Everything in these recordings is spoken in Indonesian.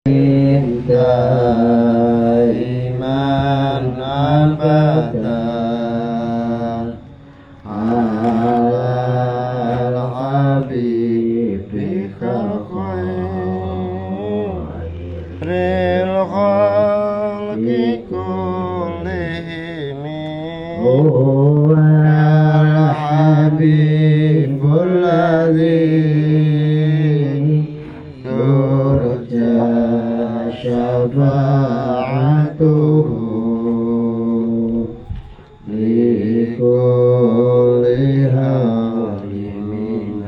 دائما أبدا على الحبيب خير الخلق كلهم هو الحبيب الذي ترجى شفاعته لكل هول من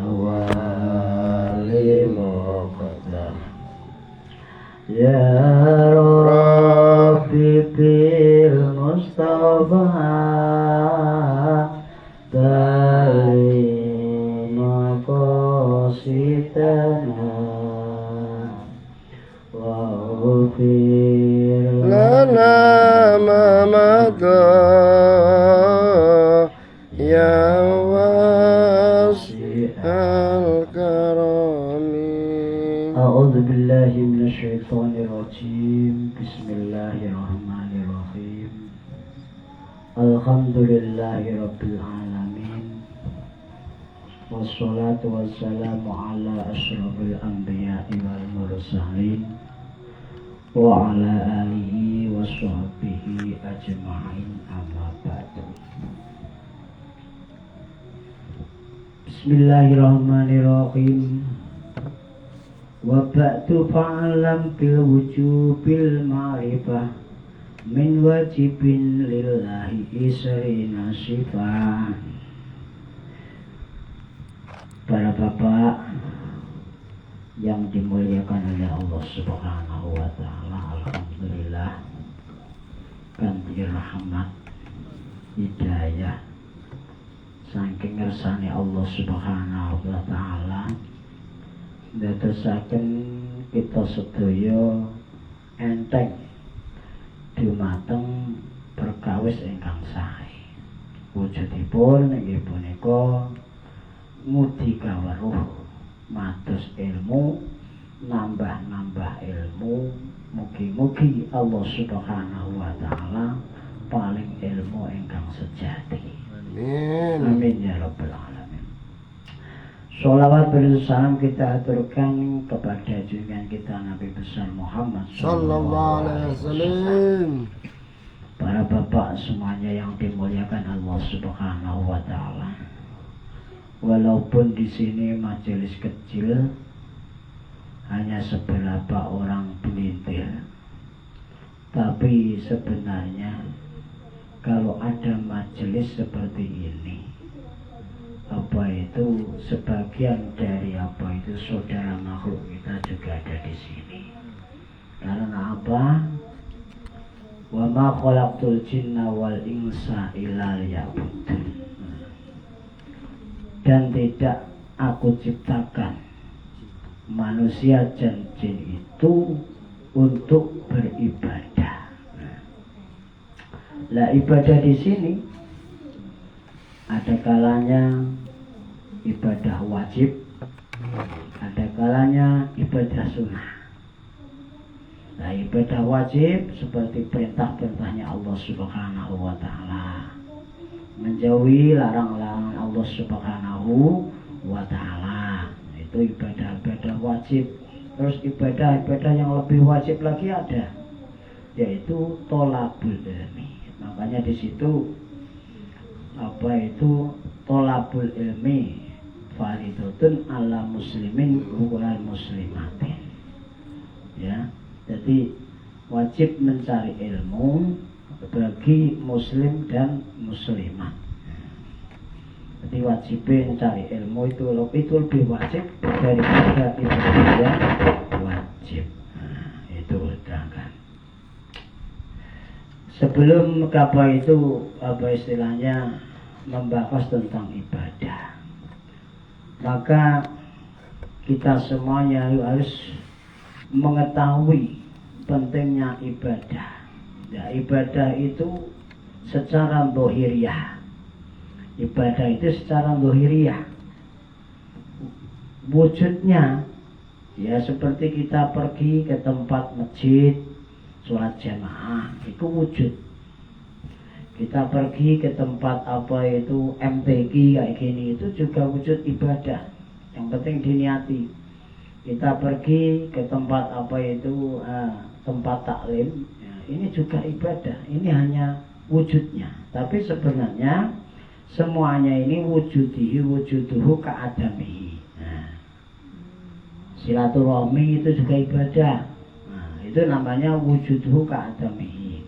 أهوال مقدم يا ربي بالمصطفى تلين مقاصدنا واغفر لنا ما مضى يا واسع الكرم. أعوذ بالله من الشيطان الرجيم. بسم الله الرحمن الرحيم. الحمد لله رب العالمين والصلاة والسلام على أشرف الأنبياء والمرسلين وعلى آله وصحبه أجمعين أما بعد. Bismillahirrahmanirrahim. Wa ba'du fa'alam bil wujubil ma'rifah min wajibin lillahi isrina sifah. Para bapak yang dimuliakan oleh Allah Subhanahu wa ta'ala, alhamdulillah ganti rahmat hidayah saking ngersane Allah Subhanahu wa ta'ala ndadosaken kita sedaya enteng dumateng perkawis ingkang sae. Wujudipun inggih punika ngudi kaweruh mados ilmu, nambah-nambah ilmu. Mugi-mugi Allah Subhanahu wa ta'ala paling ilmu ingkang sejati. Amin. Amin ya rabbal alamin. Sholawat bersalam kita aturkan kepada junjungan kita Nabi besar Muhammad sallallahu alaihi wasallam. Para bapak semuanya yang dimuliakan Allah Subhanahu wa ta'ala. Walaupun di sini majelis kecil, hanya seberapa orang pelintir, tapi sebenarnya kalau ada majelis seperti ini, apa itu sebagian dari apa itu saudara makhluk kita juga ada di sini. Karena apa? Wa ma khalaqtul jinna wal insa illa liya'budun. Dan tidak aku ciptakan manusia dan jin itu untuk beribadah. Lah ibadah di sini ada kalanya ibadah wajib, ada kalanya ibadah sunnah. Nah, ibadah wajib seperti perintah-perintahnya Allah Subhanahu wa ta'ala, menjauhi larang-larang Allah Subhanahu wa ta'ala, itu ibadah-ibadah wajib. Terus ibadah-ibadah yang lebih wajib lagi ada, yaitu tolabul ilmi. Makanya di situ apa itu tolabul ilmi faridatun ala muslimin wa muslimatin. Ya, jadi wajib mencari ilmu bagi muslim dan muslimat. Jadi wajib mencari ilmu itu lebih wajib daripada ibadah wajib. Nah, itu sedangkan sebelum apa itu apa istilahnya membahas tentang ibadah, maka kita semuanya harus mengetahui pentingnya ibadah. Ya, ibadah itu secara zahiriyah. Ibadah itu secara zahiriyah. wujudnya ya seperti kita pergi ke tempat masjid sholat jamaah, itu wujud. Kita pergi ke tempat apa itu MTQ kayak gini, itu juga wujud ibadah. Yang penting diniati. Kita pergi ke tempat apa itu tempat taklim, ya, ini juga ibadah. Ini hanya wujudnya. Tapi sebenarnya semuanya ini wujuduhu ka'adamihi. Nah, silaturahmi itu juga ibadah. Nah, itu namanya wujuduhu ka'adamihi.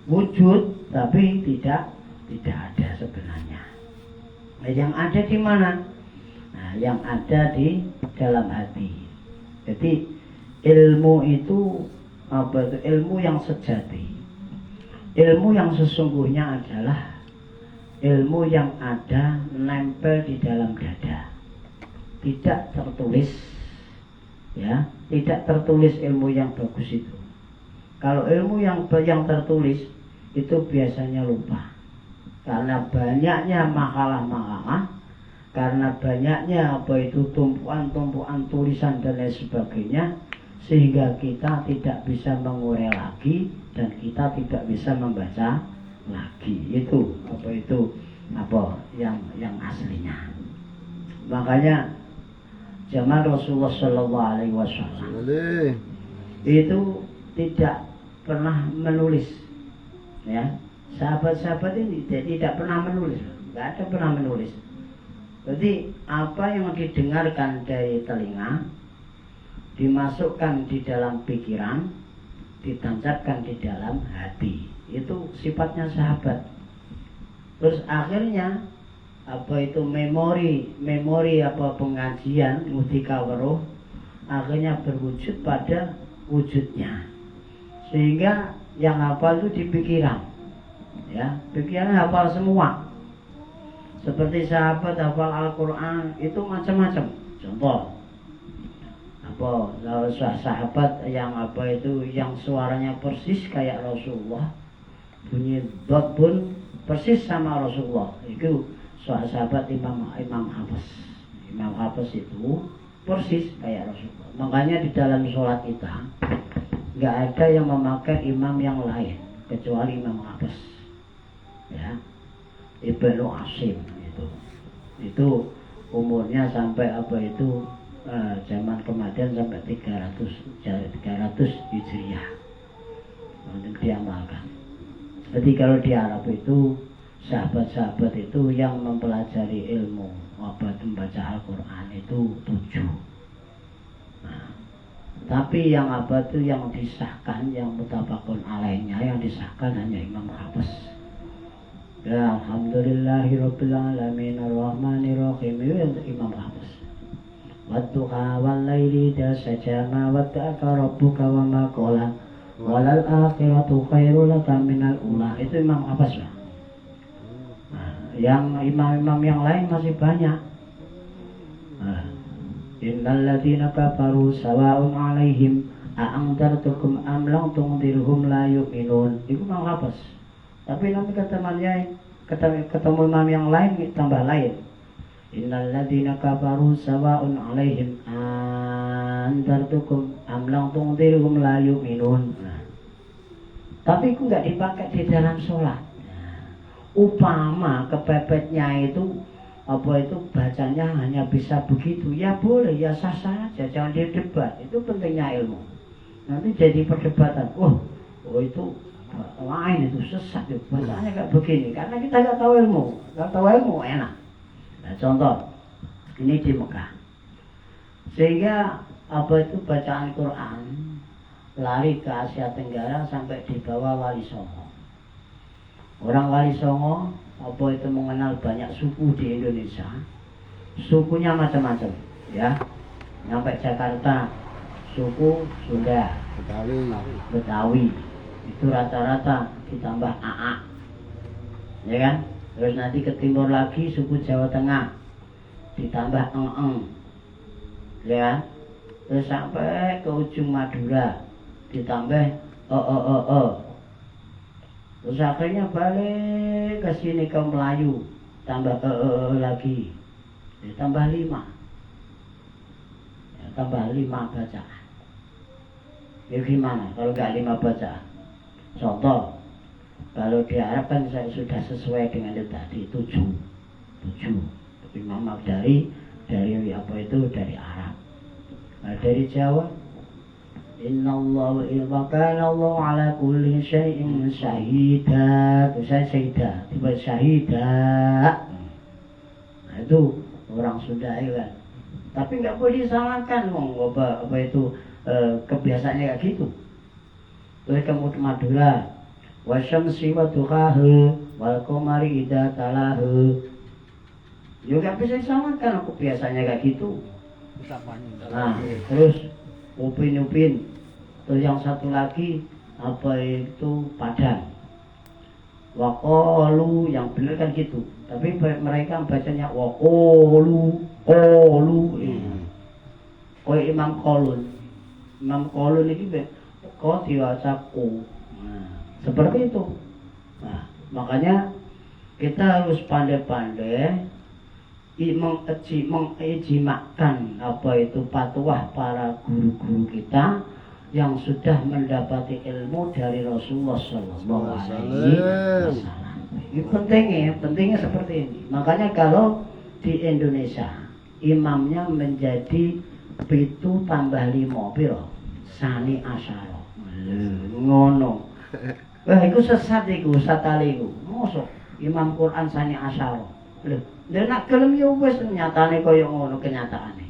Wujud tapi tidak ada sebenarnya. Nah, yang ada di mana? Nah, yang ada di dalam hati. Jadi ilmu itu apa itu? Ilmu yang sejati. Ilmu yang sesungguhnya adalah ilmu yang ada nempel di dalam dada. Tidak tertulis, ya, tidak tertulis ilmu yang bagus itu. Kalau ilmu yang tertulis itu biasanya lupa. Karena banyaknya makalah-makalah, karena banyaknya apa itu tumpuan-tumpuan tulisan dan lain sebagainya, sehingga kita tidak bisa mengurai lagi dan kita tidak bisa membaca lagi. Itu apa yang aslinya. Makanya zaman Rasulullah Shallallahu Alaihi Wasallam itu tidak pernah menulis, ya. Sahabat-sahabat ini tidak pernah menulis, nggak ada pernah menulis. Jadi apa yang didengarkan dari telinga dimasukkan di dalam pikiran, ditancapkan di dalam hati. Itu sifatnya sahabat. Terus akhirnya apa itu memori apa pengajian mutika weruh akhirnya berwujud pada wujudnya. Sehingga yang hafal itu di pikiran. Ya, pikiran hafal semua. Seperti sahabat hafal Al-Qur'an itu macam-macam. Contoh apa sahabat yang apa itu yang suaranya persis kayak Rasulullah, bunyi dot pun persis sama Rasulullah. Itu sahabat Imam Hafiz. Imam Hafiz itu persis kayak Rasulullah. Makanya di dalam sholat kita nggak ada yang memakai imam yang lain kecuali Imam Hafiz, ya, Ibnu Asim itu umurnya sampai apa itu zaman kematian sampai 300 Hijriah untuk diamalkan. Jadi kalau di Arab itu sahabat-sahabat itu yang mempelajari ilmu apa membaca Al-Quran itu 7. Nah, tapi yang apa itu yang disahkan, yang mutafakun alaihnya, yang disahkan hanya Imam Hafiz. Ya, alhamdulillahirabbil alamin arrahmanirrahim, itu Imam Hafiz. Wadduha wal laili idza sajama wadda'aka rabbuka wa ma qala walal akhiratu khairul laka minal ula. Itu Imam Hafiz. Nah, yang imam-imam yang lain masih banyak. Innal ladzina kafaru sawa'un 'alaihim a'andartukum am lam tundirhum la yu'minun. Itu Imam Hafiz. Tapi nanti ketemu imam yang lain tambah lain. Innal ladzina kafaru sawa'un 'alaihim andartukum am lam tundirhum la yu'minun. Tapi itu enggak dipakai di dalam sholat. Upama kepepetnya itu apa itu bacanya hanya bisa begitu, ya boleh, ya sah saja, jangan didebat. Itu pentingnya ilmu. Nanti jadi perdebatan. Oh itu lain, itu sesat, itu bacanya kayak begini. Karena kita nggak tahu ilmu. Nggak tahu ilmu enak. Nah, contoh ini di Mekah. Sehingga apa itu bacaan Quran lari ke Asia Tenggara sampai di bawah Wali Songo. Orang Wali Songo apa itu mengenal banyak suku di Indonesia. Sukunya macam-macam, ya. Sampai Jakarta suku Sunda, Betawi. Itu rata-rata ditambah AA, ya kan? Terus nanti ke timur lagi suku Jawa Tengah ditambah Eng, ya kan? Terus sampai ke ujung Madura ditambah Terus akhirnya balik ke sini ke Melayu tambah lagi ditambah 5. tambah 5 bacaan. Ya gimana kalau nggak 5 bacaan? Contoh, kalau di Arab kan saya sudah sesuai dengan itu tadi 7. Imam dari apa itu dari Arab. Nah, dari Jawa, Innallaha wa kana Allah ala kulli syai'in syahida. Itu saya syahida, tiba syahida. Nah, itu orang Sunda itu kan. Tapi nggak boleh disalahkan, apa itu kebiasaannya kayak gitu. Terus kemudian Madura, wasyamsi wa duhaha wal qamari idza talaha. Juga bisa disamakan, aku biasanya kayak gitu. Nah, terus upin. Terus yang satu lagi apa itu Padang. Waqalu, yang benar kan gitu. Tapi mereka bacanya waqalu. Kayak Imam Qalun. Imam Qalun ini kok diwaca ku. Nah, seperti itu. Nah, makanya kita harus pandai-pandai mengijmakkan apa itu patuah para guru-guru kita yang sudah mendapati ilmu dari Rasulullah Sallallahu Alaihi Wasallam. Ini pentingnya seperti ini. Makanya kalau di Indonesia imamnya menjadi 7 tambah 5 piro sani asyara ngono. Wah, iku sesat iku, satale iku. Mosok imam Quran sani asyara. Lho, nek nak gelem ya wis nyatane kaya ngono kenyataane.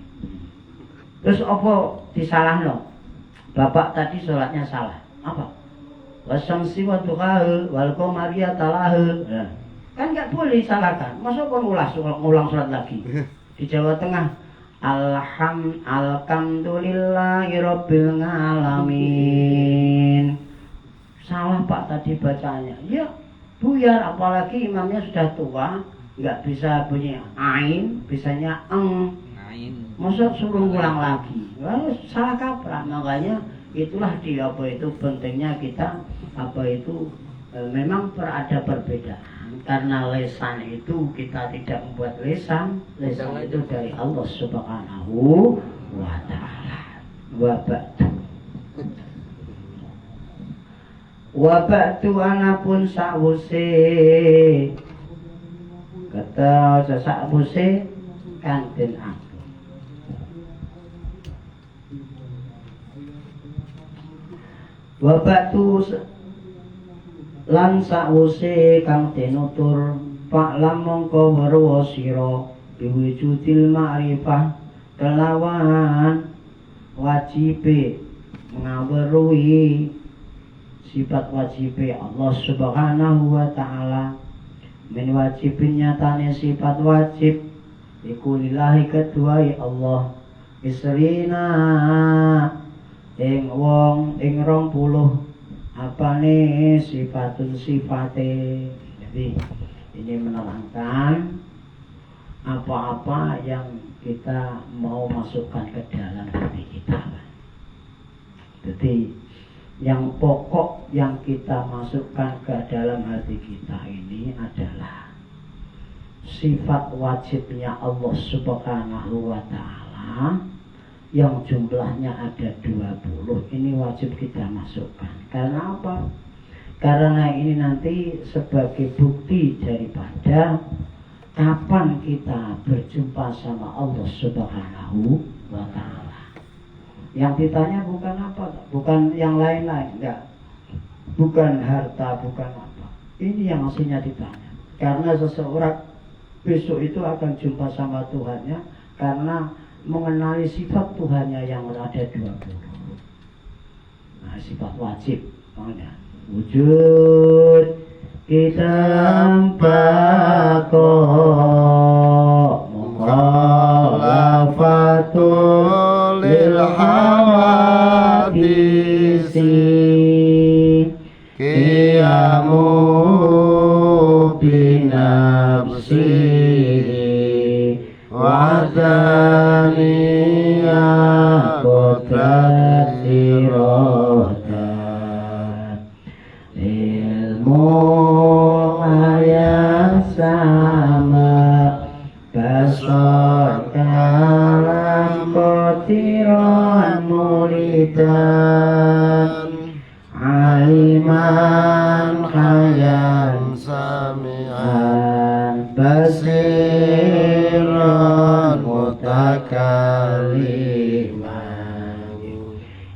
Terus apa disalahno? Bapak tadi sholatnya salah. Apa? Wasyamsi wa duhaha wal qamari talaha. Kan enggak boleh disalahkan. Masa kon ngulang sholat lagi. Di Jawa Tengah alhamdulillahi rabbil alamin. Salah Pak tadi bacanya. Ya, buyar, apalagi imamnya sudah tua. Nggak bisa bunyi ain, bisanya ain. Masa suruh ngulang lagi? Lalu salah kaprah. Makanya itulah dia apa itu pentingnya kita apa itu memang ada perbedaan. Karena lesan itu kita tidak membuat lesan itu dari Allah Subhanahu wa Ta'ala. Wa ba'du anapun sa'wuse kata sa'wuse kanten aku. Wa ba'du lan sa'wuse kang tinutur pak lam mongko weruh sira biwujudil ma'rifah kelawan wajibe ngaweruhi sifat wajibe Allah Subhanahu wa Ta'ala. Min wajibin nyatane sifat wajib iku lillahi kedua Allah isrina ing wong ing 20 apane sifatun sifate. Jadi ini menerangkan apa-apa yang kita mau masukkan ke dalam hati kita. Jadi yang pokok yang kita masukkan ke dalam hati kita ini adalah sifat wajibnya Allah Subhanahu wa Ta'ala yang jumlahnya ada 20. Ini wajib kita masukkan. Karena apa? Karena ini nanti sebagai bukti daripada kapan kita berjumpa sama Allah Subhanahu wa Ta'ala. Yang ditanya bukan apa, bukan yang lain-lain, enggak. Bukan harta, bukan apa. Ini yang aslinya ditanya. Karena seseorang besok itu akan jumpa sama Tuhannya karena mengenali sifat Tuhannya yang ada 20. Nah, sifat wajib. Makanya wujud kita bako mukhalafatul lil hawadisi qiyamu binafsi wa zaniyah kodrati rohdan ilmu ayat sama basar kalam Zakiran muridan aliman khayan sami'an basiran mutakaliman.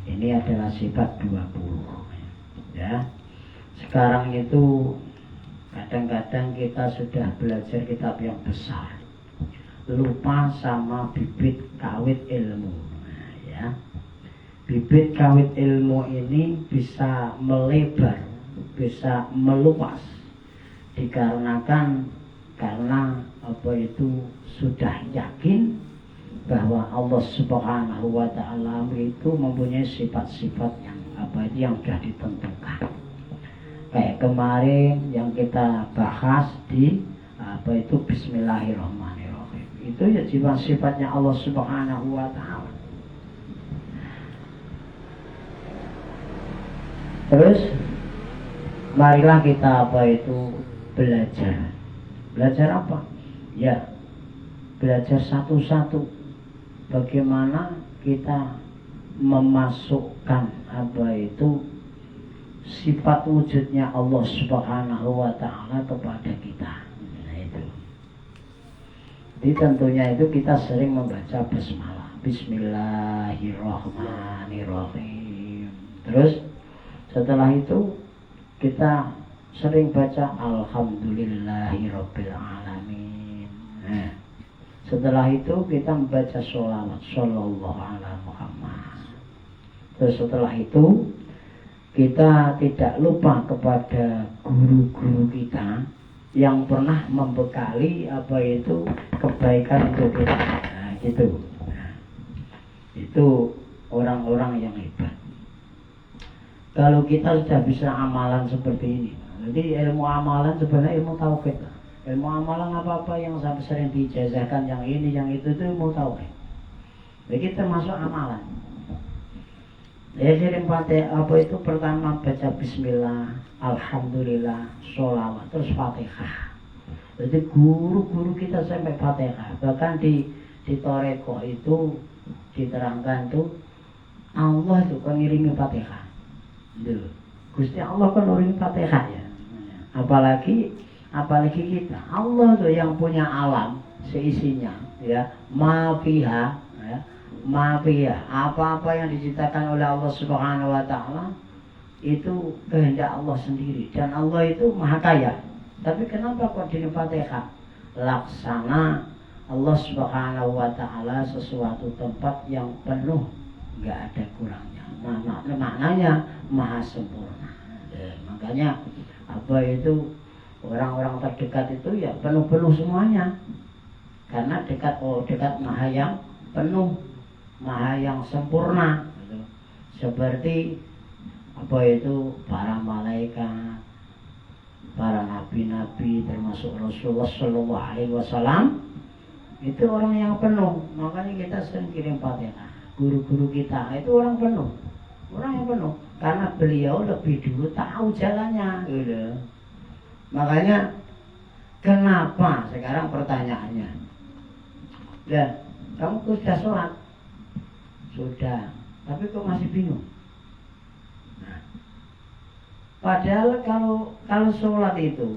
Ini adalah sifat 20 ya. Sekarang itu kadang-kadang kita sudah belajar kitab yang besar, lupa sama bibit kawit ilmu. Nah, ya. Bibit kawit ilmu ini bisa melebar, bisa meluas dikarenakan karena apa itu sudah yakin bahwa Allah Subhanahu wa taala itu mempunyai sifat-sifat yang apa itu yang sudah ditentukan. Kayak kemarin yang kita bahas di apa itu Bismillahirrahmanirrahim. Itu ya sifatnya Allah Subhanahu wa taala. Terus marilah kita apa itu belajar. Belajar apa? Ya, belajar satu-satu bagaimana kita memasukkan apa itu sifat wujudnya Allah Subhanahu wa taala kepada kita. Nah itu. Jadi tentunya itu kita sering membaca basmalah. Bismillahirrahmanirrahim. Terus setelah itu kita sering baca Alhamdulillahirabbil alamin. Nah, setelah itu kita membaca sholawat Sallallahu ala Muhammad. Terus setelah itu kita tidak lupa kepada guru-guru kita yang pernah membekali apa itu kebaikan untuk kita. Nah, gitu. Nah, itu orang-orang yang hebat. Kalau kita sudah bisa amalan seperti ini, jadi ilmu amalan sebenarnya ilmu tauhid. Ilmu amalan apa-apa yang sampai sering dijazahkan yang ini, yang itu ilmu tauhid. Jadi kita masuk amalan. Ya sering Fatihah apa itu pertama baca Bismillah, Alhamdulillah, sholawat, terus Fatihah. Jadi guru-guru kita sampai Fatihah. Bahkan di Toreko itu diterangkan tuh Allah itu kan ngirimi Fatihah. Gusti Allah kan nurin Fatihah ya. Apalagi kita. Allah tuh yang punya alam seisinya ya. Mafiha ya. Mafiha. Apa-apa yang diciptakan oleh Allah Subhanahu wa taala itu kehendak Allah sendiri dan Allah itu maha kaya. Tapi kenapa kok di Fatihah? Laksana Allah Subhanahu wa taala sesuatu tempat yang penuh, enggak ada kurangnya. Maknanya maha sempurna. Makanya apa itu orang-orang terdekat itu ya penuh-penuh semuanya. Karena dekat maha yang penuh, maha yang sempurna gitu. Seperti apa itu para malaikat, para nabi-nabi termasuk Rasulullah Shallallahu Alaihi Wasallam itu orang yang penuh. Makanya kita sering kirim Fatihah. Guru-guru kita itu orang penuh. Orang yang penuh karena beliau lebih dulu tahu jalannya gitu. Makanya kenapa sekarang pertanyaannya, ya kamu sudah sholat? Sudah, tapi kok masih bingung? Nah, padahal kalau sholat itu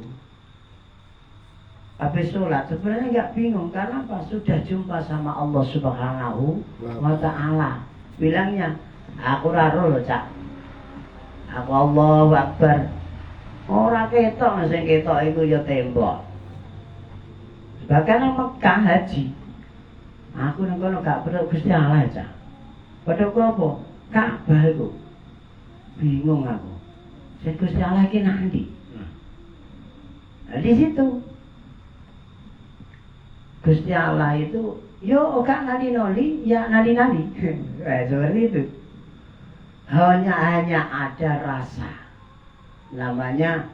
habis sholat sebenarnya nggak bingung. Karena apa? Sudah jumpa sama Allah Subhanahu wa ta'ala. Bilangnya aku raro loh cak, aku Allahu Akbar. Ora ketok sing ketok iku ya tembok. Bahkan nang Mekah haji, aku nang kono gak perlu Gusti Allah cak. Padha apa? Ka'bah iku. Bingung aku. Sing Gusti Allah iki nanti. Nah, di situ Gusti Allah itu yo gak nali-nali, ya nali-nali. Seperti itu. Hanya ada rasa. Namanya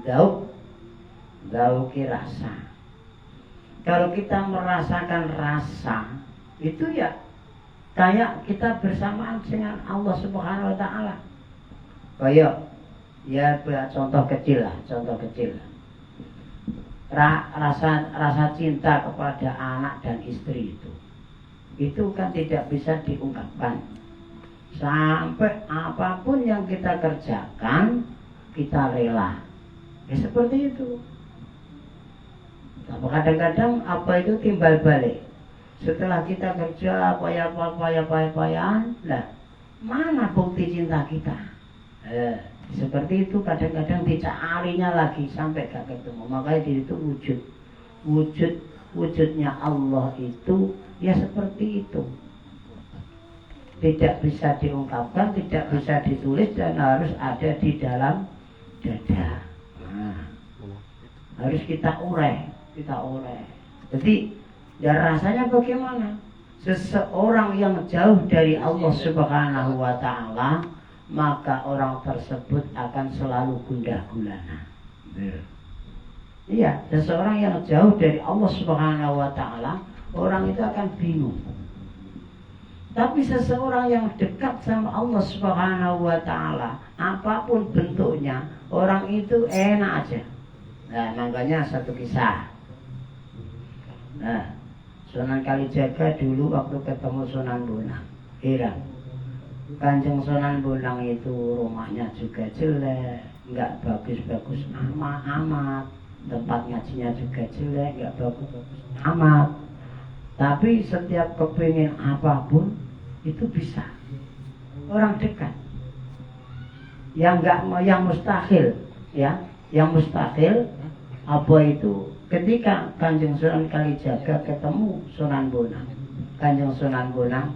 zauki rasa. Kalau kita merasakan rasa, itu ya kayak kita bersamaan dengan Allah Subhanahu wa taala. Kayak ya contoh kecil. Rasa cinta kepada anak dan istri itu. itu kan tidak bisa diungkapkan. Sampai apapun yang kita kerjakan, kita rela. Ya seperti itu. Tapi kadang-kadang apa itu timbal balik. Setelah kita kerja payah-payah, lah mana bukti cinta kita? Seperti itu kadang-kadang dicarinya lagi sampai gak ketemu. Makanya itu wujudnya Allah itu ya seperti itu. Tidak bisa diungkapkan, tidak bisa ditulis, dan harus ada di dalam dada. Harus kita urai. Jadi ya rasanya bagaimana? Seseorang yang jauh dari Allah Subhanahu wa Ta'ala, maka orang tersebut akan selalu gundah gulana. Iya, seseorang yang jauh dari Allah Subhanahu wa Ta'ala, orang itu akan bingung. Tapi seseorang yang dekat sama Allah Subhanahu wa Ta'ala, apapun bentuknya, orang itu enak aja. Nah, makanya satu kisah. Nah, Sunan Kalijaga dulu waktu ketemu Sunan Bonang, heran. Kanjeng Sunan Bonang itu rumahnya juga jelek, nggak bagus-bagus amat. Tempat ngajinya juga jelek, nggak bagus-bagus amat. Tapi setiap kepingin apapun itu bisa. Orang dekat. Yang mustahil, ya, yang mustahil apa itu? Ketika Kanjeng Sunan Kalijaga ketemu Sunan Bonang, Kanjeng Sunan Bonang,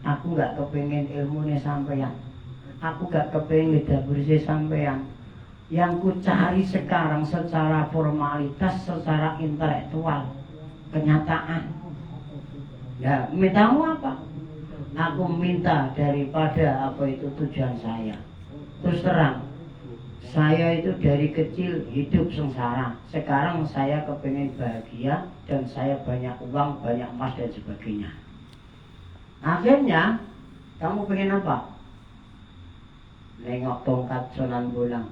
aku nggak kepingin ilmunya sampeyan, aku nggak kepingin dapurnya sampeyan. Yang ku cari sekarang secara formalitas, secara intelektual, kenyataan. Ya, mintamu apa? Aku minta daripada apa itu tujuan saya. Terus terang, saya itu dari kecil hidup sengsara. Sekarang saya kepingin bahagia dan saya banyak uang, banyak emas dan sebagainya. Akhirnya, kamu pengen apa? Nengok tongkat Sunan Bonang.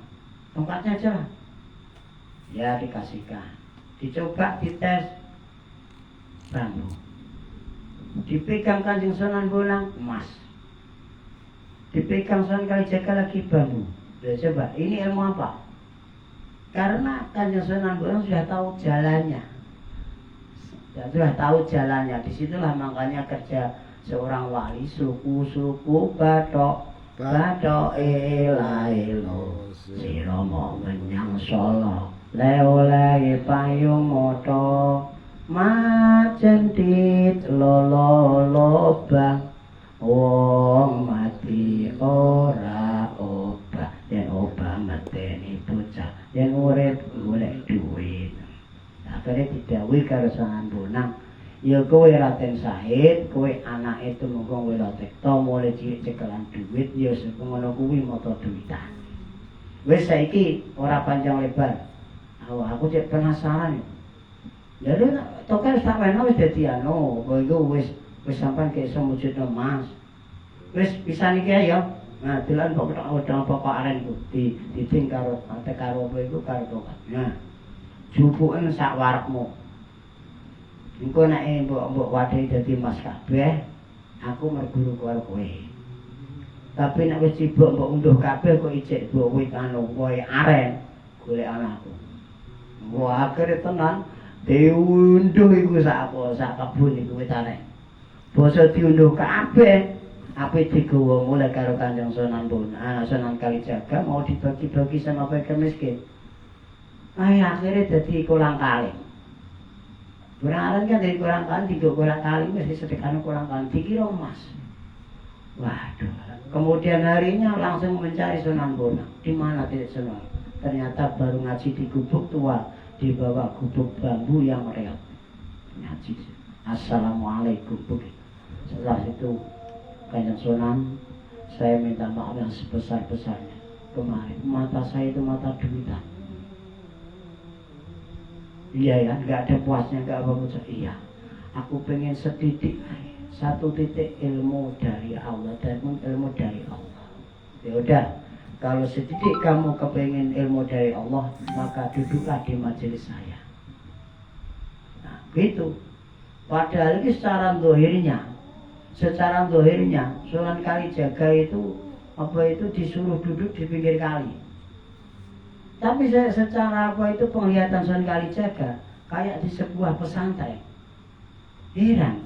Tongkatnya aja lah. Ya dikasihkan. Dicoba dites, bambu. Dipegang Kanjeng Sunan Bonang, emas. Dipegang Sunan Kalijaga lagi, bambu. Ya, coba, ini ilmu apa? Karena Kanjeng Sunan Bonang sudah tahu jalannya. Sudah tahu jalannya. Disitulah makanya kerja seorang wali, suku batok elo siromo menyang Solo leoleh payung moto macentit lolobang wong mati ora obah yen obah mateni bocah yen urip golek duit. Akhirnya didhawuhi karo Sunan Bonang, ya kowe Raden Said, kowe anake tumungkung Wilotekta mulai cilik cekelan duit, ya ngono kuwi mata duitan. Wis saiki ora panjang lebar. Aku cek penasaran. Jadi tokel sampeyan wis dadi anu, kowe iku wis sampean kek iso mujudno Mas. Wis bisa niki ya. Nah, dilan pokok aren ku diting karo karo apa iku karo tokat. Nah, jupuken sak warekmu. Engko nek mbok wadhi dadi Mas kabeh, aku merguru karo kowe. Tapi nek wis cibok mbok unduh kabeh kok ijek mbok wit anu kowe aren golek anakku. Wah, akhire tenan diunduh iku sak kebun iku witane. Basa diunduh kabeh, ape digawa mulai karo Kanjeng Sunan Bonang, Sunan Kalijaga mau dibagi-bagi sama fakir miskin. Akhire dadi kolang-kaling. Kurang kan dari kurang kali, 3 kurang kali, mesti sedekahnya kurang kali, dikira emas. Waduh. Kemudian harinya langsung mencari Sunan Bonang. Di mana tidak Sunan? Ternyata baru ngaji di gubuk tua, di bawah gubuk bambu yang reot. Ngaji. Assalamualaikum. Setelah itu, Kanjeng Sunan, saya minta maaf yang sebesar-besarnya. Kemarin mata saya itu mata duitan. Iya ya, nggak ada puasnya, nggak apa-apa. Iya, aku pengen setitik, 1 titik ilmu dari Allah dan ilmu dari Allah. Ya udah, kalau setitik kamu kepengen ilmu dari Allah, maka duduklah di majelis saya. Nah, gitu. Padahal ini secara dohirnya Sunan Kalijaga itu disuruh duduk di pinggir kali. Tapi secara penglihatan Sunan Kalijaga kayak di sebuah pesantren. Heran,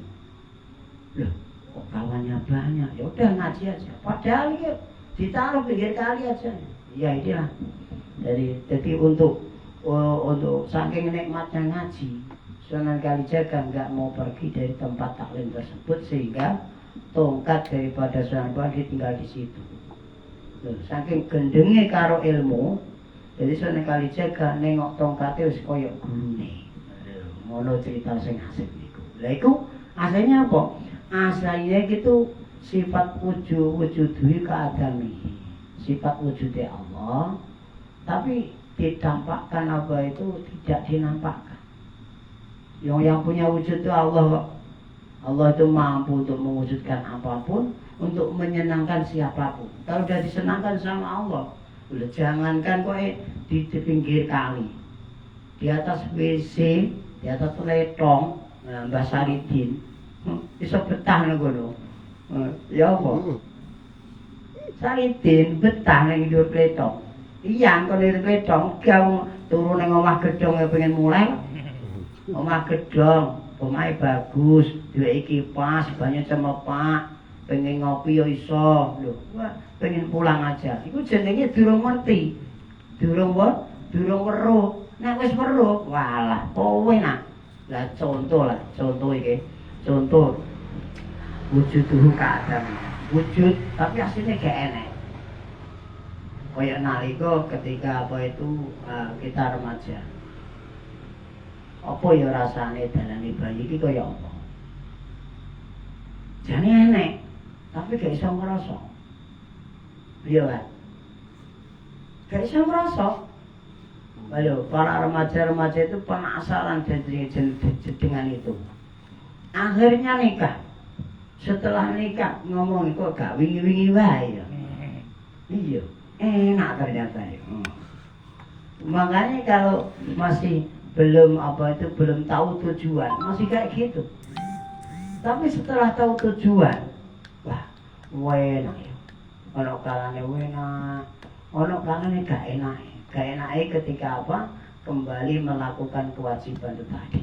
loh kok kawannya banyak, ya udah ngaji aja. Padahal ini ditaruh pinggir kali aja. Ya inilah. Jadi untuk saking nikmatnya ngaji, Sunan Kalijaga nggak mau pergi dari tempat taklim tersebut sehingga tongkat daripada Sunan Bonang tinggal di situ. Saking gendenge karo ilmu, jadi Sunan Kalijaga nengok tongkatnya wis koyo gurune. Ngono cerita sing asik niku. Lah iku aslinya apa? Aslinya gitu sifat wujudui keadami. Sifat wujudnya Allah, tapi ditampakkan tidak dinampakkan. Yang punya wujud itu Allah kok. Allah itu mampu untuk mewujudkan apapun, untuk menyenangkan siapapun. Kalau sudah disenangkan sama Allah, udah jangankan kok di pinggir kali, di atas WC, di atas letong, Mbah Saridin, bisa betah nih gue. Ya apa? Saridin betah nih di letong. Iya, kalau di letong, kau turun neng omah gedong pengen mulai. Omah gedong, omahnya bagus, duwe kipas, banyak cemepak, pengen ngopi yo iso, lho, pengen pulang aja. Iku jenenge durung ngerti, durung weruh. Nek wis weruh, walah, kowe nak. Lah contoh iki, contoh wujud keadaan, wujud tapi aslinya gak enak. Kayak nalika ketika kita remaja. Apa ya rasane dalane bayi iki kaya apa? Jane enek, tapi gak iso ngrasa. Iya kan? Gak iso ngrasa. Ayo, para remaja-remaja itu penasaran dengan itu. Akhirnya nikah. Setelah nikah ngomong kok gak wingi-wingi wae ya. Iya, enak ternyata ya. Makanya kalau masih belum tahu tujuan, masih kayak gitu. Tapi setelah tahu tujuan, wah, enak ya. Ono kalane enak, ono kalane gak enak. Gak enak ketika kembali melakukan kewajiban itu tadi.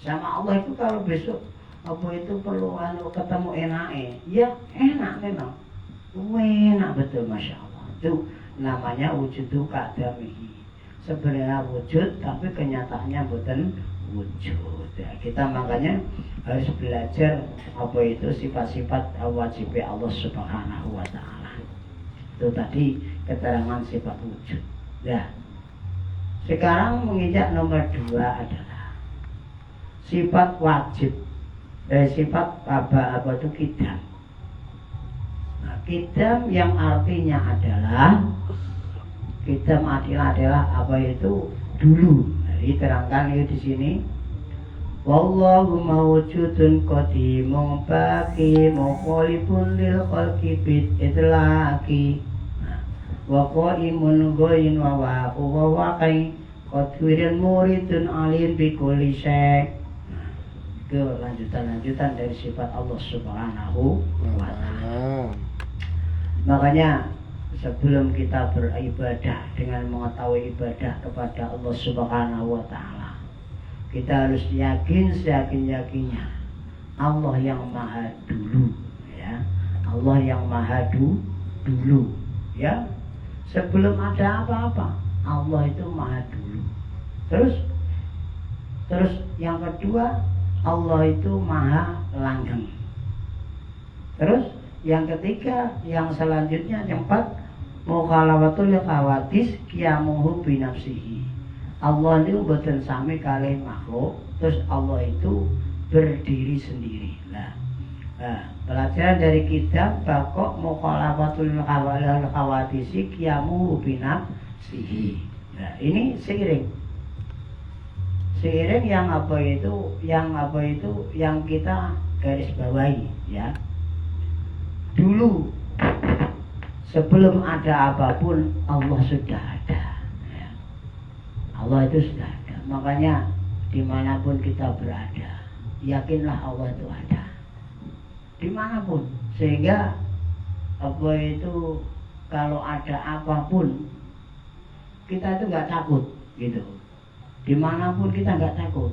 Sama Allah itu kalau besok perlu ketemu enaknya, ya enak memang. Enak betul, Masya Allah. Itu namanya wujudu kadamihi. Sebenarnya wujud tapi kenyataannya bukan wujud ya, kita makanya harus belajar sifat-sifat wajib Allah Subhanahu wa ta'ala. Itu tadi keterangan sifat wujud ya. Sekarang menginjak nomor 2 adalah sifat wajib, sifat itu kidam. Nah, kidam yang artinya adalah kidam adalah dulu. Jadi terangkan di sini. Wallahu mawjudun qadimun baqi mukhalifun lil khalqi bid itlaqi. Wa qaimun ghain wa waqi qadwirun muridun alim bi kulli syai'. Itu lanjutan dari sifat Allah Subhanahu wa ta'ala. Makanya sebelum kita beribadah dengan mengetahui ibadah kepada Allah Subhanahu wa ta'ala, kita harus yakin seyakin-yakinnya Allah yang maha dulu ya. Allah yang maha dulu ya. Sebelum ada apa-apa, Allah itu maha dulu. Terus yang kedua, Allah itu maha langgeng. Terus yang ketiga, yang selanjutnya yang keempat, mukhalafatul khawatis qiyamuhu bi nafsihi. Allah itu mboten sami kalih makhluk, terus Allah itu berdiri sendiri. Nah, pelajaran dari kitab bakok mukhalafatul khawatis qiyamuhu bi nafsihi. Nah, ini seiring yang kita garis bawahi ya. Dulu sebelum ada apapun Allah sudah ada Allah itu sudah ada. Makanya dimanapun kita berada, yakinlah Allah itu ada dimanapun, sehingga apa itu kalau ada apapun kita itu nggak takut gitu. Dimanapun kita nggak takut.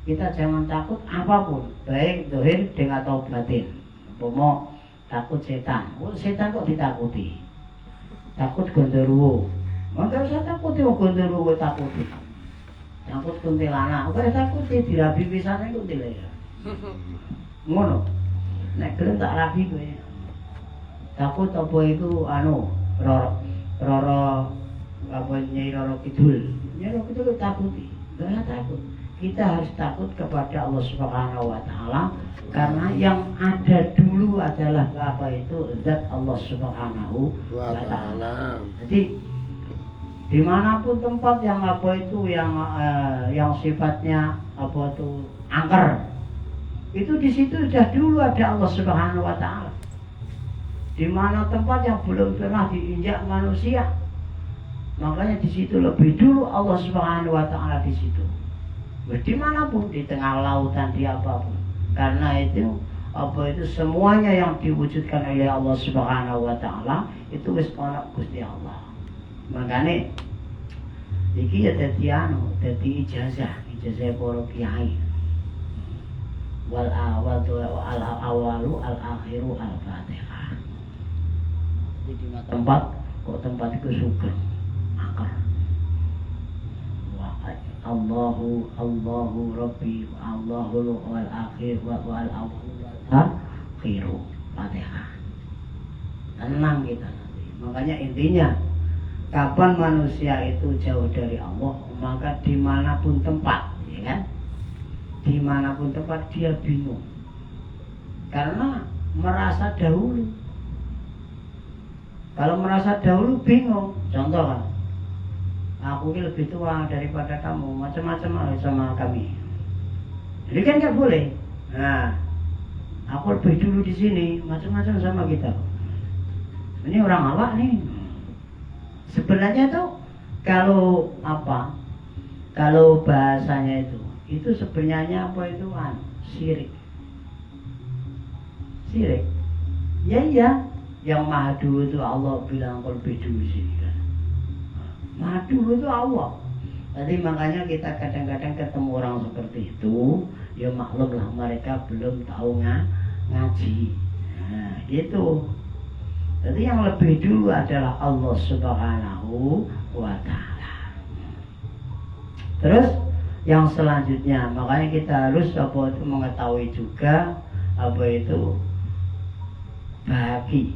Kita jangan takut apapun, baik dohir dengan atau batin. Umpama takut setan, setan kok ditakuti? Takut gondoruwo, nggak usah takuti gondoruwo takuti. Takut kuntilanak, nggak takuti dirabi pisan itu kuntilanak. Ngono, nek gelem tak rabi kowe. Takut apa itu roro apa Nyai Roro Kidul. Nyai Roro Kidul takuti, nggak takut. Kita harus takut kepada Allah Subhanahu wa taala karena yang ada dulu adalah apa itu zat Allah Subhanahu wa taala. Jadi dimanapun tempat yang apa itu yang sifatnya apa itu angker, itu di situ sudah dulu ada Allah Subhanahu wa taala. Di mana tempat yang belum pernah diinjak manusia, makanya di situ lebih dulu Allah Subhanahu wa taala di situ. Dimanapun, di tengah lautan, di apapun, karena itu apa itu semuanya yang diwujudkan oleh Allah Subhanahu wa taala itu wis ana Gusti Allah. Makanya iki ya dadi ijazah para kiai. Wal awalu al akhiru al fatihah. Jadi di tempat kok tempat itu sugeng angker. Allahu Rabbi Allahu wal akhir wal awal wal akhiru Fatihah. Tenang kita nanti. Makanya intinya kapan manusia itu jauh dari Allah, maka dimanapun tempat, ya kan? Dimanapun tempat dia bingung karena merasa dahulu. Kalau merasa dahulu bingung, contoh kan, aku ini lebih tua daripada kamu, macam-macam sama kami. Jadi kan nggak boleh. Nah, aku lebih dulu di sini, macam-macam sama kita. Ini orang awak nih. Sebenarnya tuh kalau apa? Kalau bahasanya itu sebenarnya apa itu kan? Syirik. Syirik. Ya iya, yang maha dulu itu Allah bilang kalau lebih dulu sini kan. Maha dulu itu Allah. Jadi makanya kita kadang-kadang ketemu orang seperti itu, ya maklum lah mereka belum tahu ngaji. Nah, itu. Jadi yang lebih dulu adalah Allah Subhanahu wa taala. Terus yang selanjutnya, makanya kita harus apa itu mengetahui juga apa itu bagi,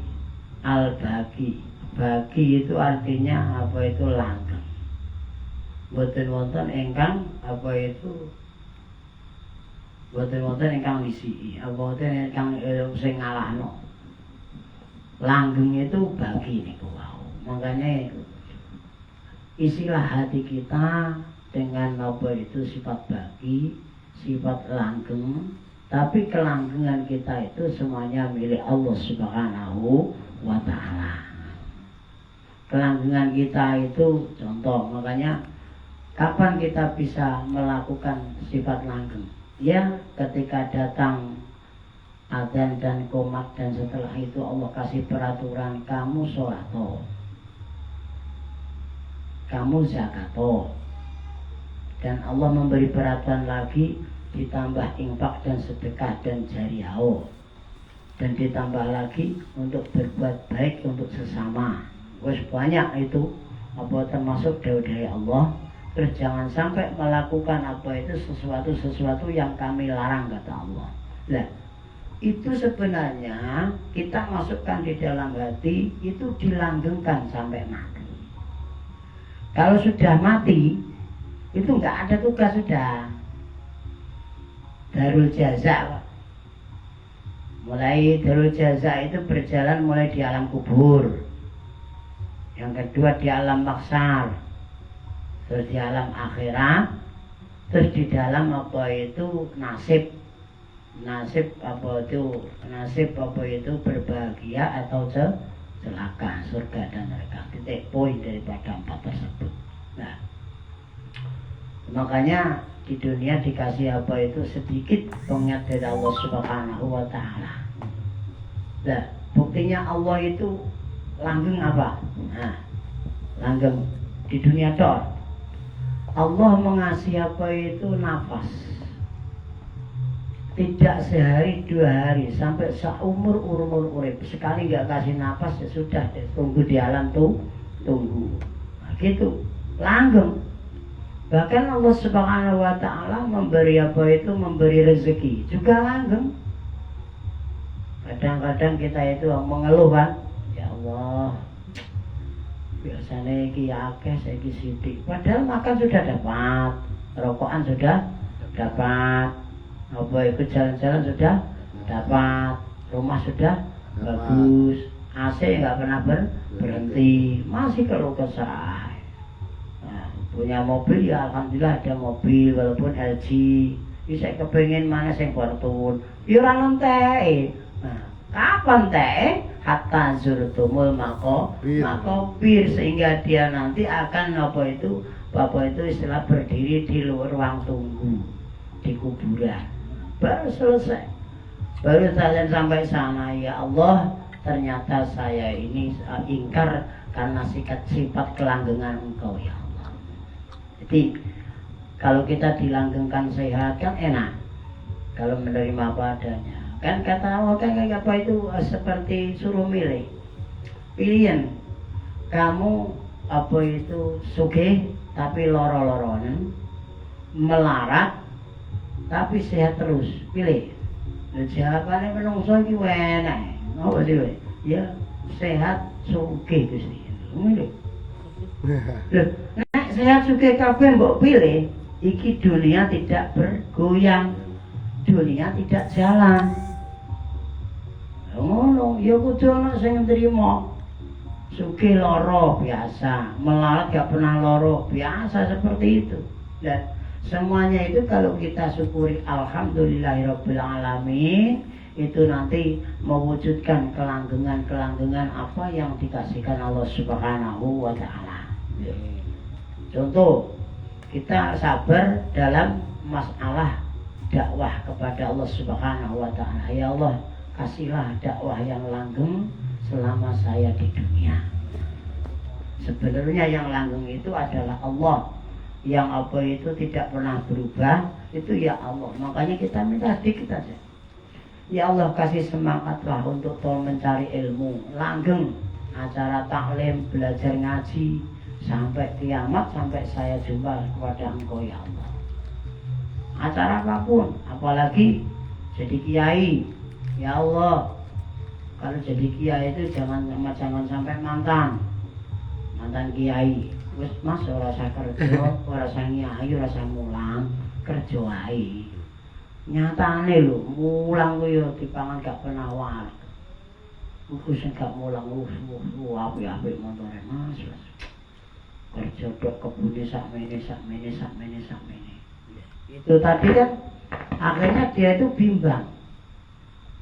al-bagi. Bagi itu artinya apa itu langgeng. Boten wonten ingkang apa itu boten wonten ingkang lisiki, apa wonten ingkang sing ngalahno. Langgeng itu bagi niku wau. Makanya isilah hati kita dengan apa itu sifat bagi, sifat langgeng, tapi kelanggengan kita itu semuanya milik Allah Subhanahu wa taala. Kelanggengan kita itu contoh, makanya kapan kita bisa melakukan sifat langgeng? Ya, ketika datang adzan dan qomat dan setelah itu Allah kasih peraturan kamu sholat, kamu zakat, dan Allah memberi peraturan lagi ditambah infak dan sedekah dan jariah, dan ditambah lagi untuk berbuat baik untuk sesama. Wes banyak itu apa termasuk dari Allah. Terus jangan sampai melakukan apa itu sesuatu yang kami larang kata Allah. Nah, itu sebenarnya kita masukkan di dalam hati itu dilanggengkan sampai mati. Kalau sudah mati itu nggak ada tugas, sudah darul jaza. Mulai darul jaza itu berjalan mulai di alam kubur, yang kedua di alam mahsyar, terus di alam akhirat, terus di dalam apa itu nasib apa itu berbahagia atau celaka, surga dan neraka. Titik poin daripada empat tersebut. Nah, makanya di dunia dikasih apa itu sedikit pengingat dari Allah Subhanahu wa Ta'ala. Nah, buktinya Allah itu langgeng apa? Nah, langgeng di dunia toh. Allah mengasih apa itu nafas. Tidak sehari 2 hari sampai seumur urip. Sekali nggak kasih nafas ya sudah tunggu di alam tuh tunggu. Nah, gitu langgeng. Bahkan Allah Subhanahu wa Ta'ala memberi apa itu memberi rezeki juga langgeng. Kadang-kadang kita itu mengeluh kan, ya Allah, biasanya iki akeh saiki sithik. Padahal makan sudah dapat, rokokan sudah dapat, apa itu jalan-jalan sudah dapat, rumah sudah bagus, AC nggak pernah berhenti, masih keluh kesah. Nah, punya mobil ya alhamdulillah ada mobil walaupun LG. Bisa kepengen mana sing fortun, ya ora nentek. Nah, kapan teh hatta zurtumul makobir sehingga dia nanti akan apa itu istilah berdiri di luar ruang tunggu di kuburan baru selesai, baru saya sampai sana. Ya Allah, ternyata saya ini ingkar karena sifat kelanggengan Engkau ya Allah. Jadi kalau kita dilanggengkan sehat kan enak, kalau menerima apa adanya. Kan kata Allah kan apa itu seperti suruh milih pilihan, kamu apa itu sugih tapi loro-loronen, melarat tapi sehat terus, pilih. Jawabannya menungso iki enak apa sih? Ya sehat sugih Gusti milih. Nek sehat sugih kabeh mbok pilih, iki dunia tidak bergoyang, dunia tidak jalan. Ngono, ya kudu ana sing nrimo. Sugih lara biasa, melarat gak pernah lara biasa seperti itu. Dan semuanya itu kalau kita syukuri alhamdulillahirabbil alamin, itu nanti mewujudkan kelanggengan apa yang dikasihkan Allah Subhanahu wa Ta'ala. Contoh, kita sabar dalam masalah dakwah kepada Allah Subhanahu wa Ta'ala. Ya Allah, kasihlah dakwah yang langgeng selama saya di dunia. Sebenarnya yang langgeng itu adalah Allah, yang apa itu tidak pernah berubah, itu ya Allah. Makanya kita minta sedikit aja. Ya Allah, kasih semangatlah untuk tolong mencari ilmu langgeng, acara taklim, belajar ngaji sampai kiamat, sampai saya jumpa kepada Engkau ya Allah. Acara apapun, apalagi jadi kiai. Ya Allah, kalau jadi kiai itu jangan sampai mantan kiai. Wis Mas ora usah kerja, ora usah nyai, ora usah mulang, kerja ae. Nyatane lho, mulang ku yo dipangan gak pernah wae. Sing gak mulang apik montore Mas. Kerja tok kebune sakmene. Itu tadi kan akhirnya dia itu bimbang.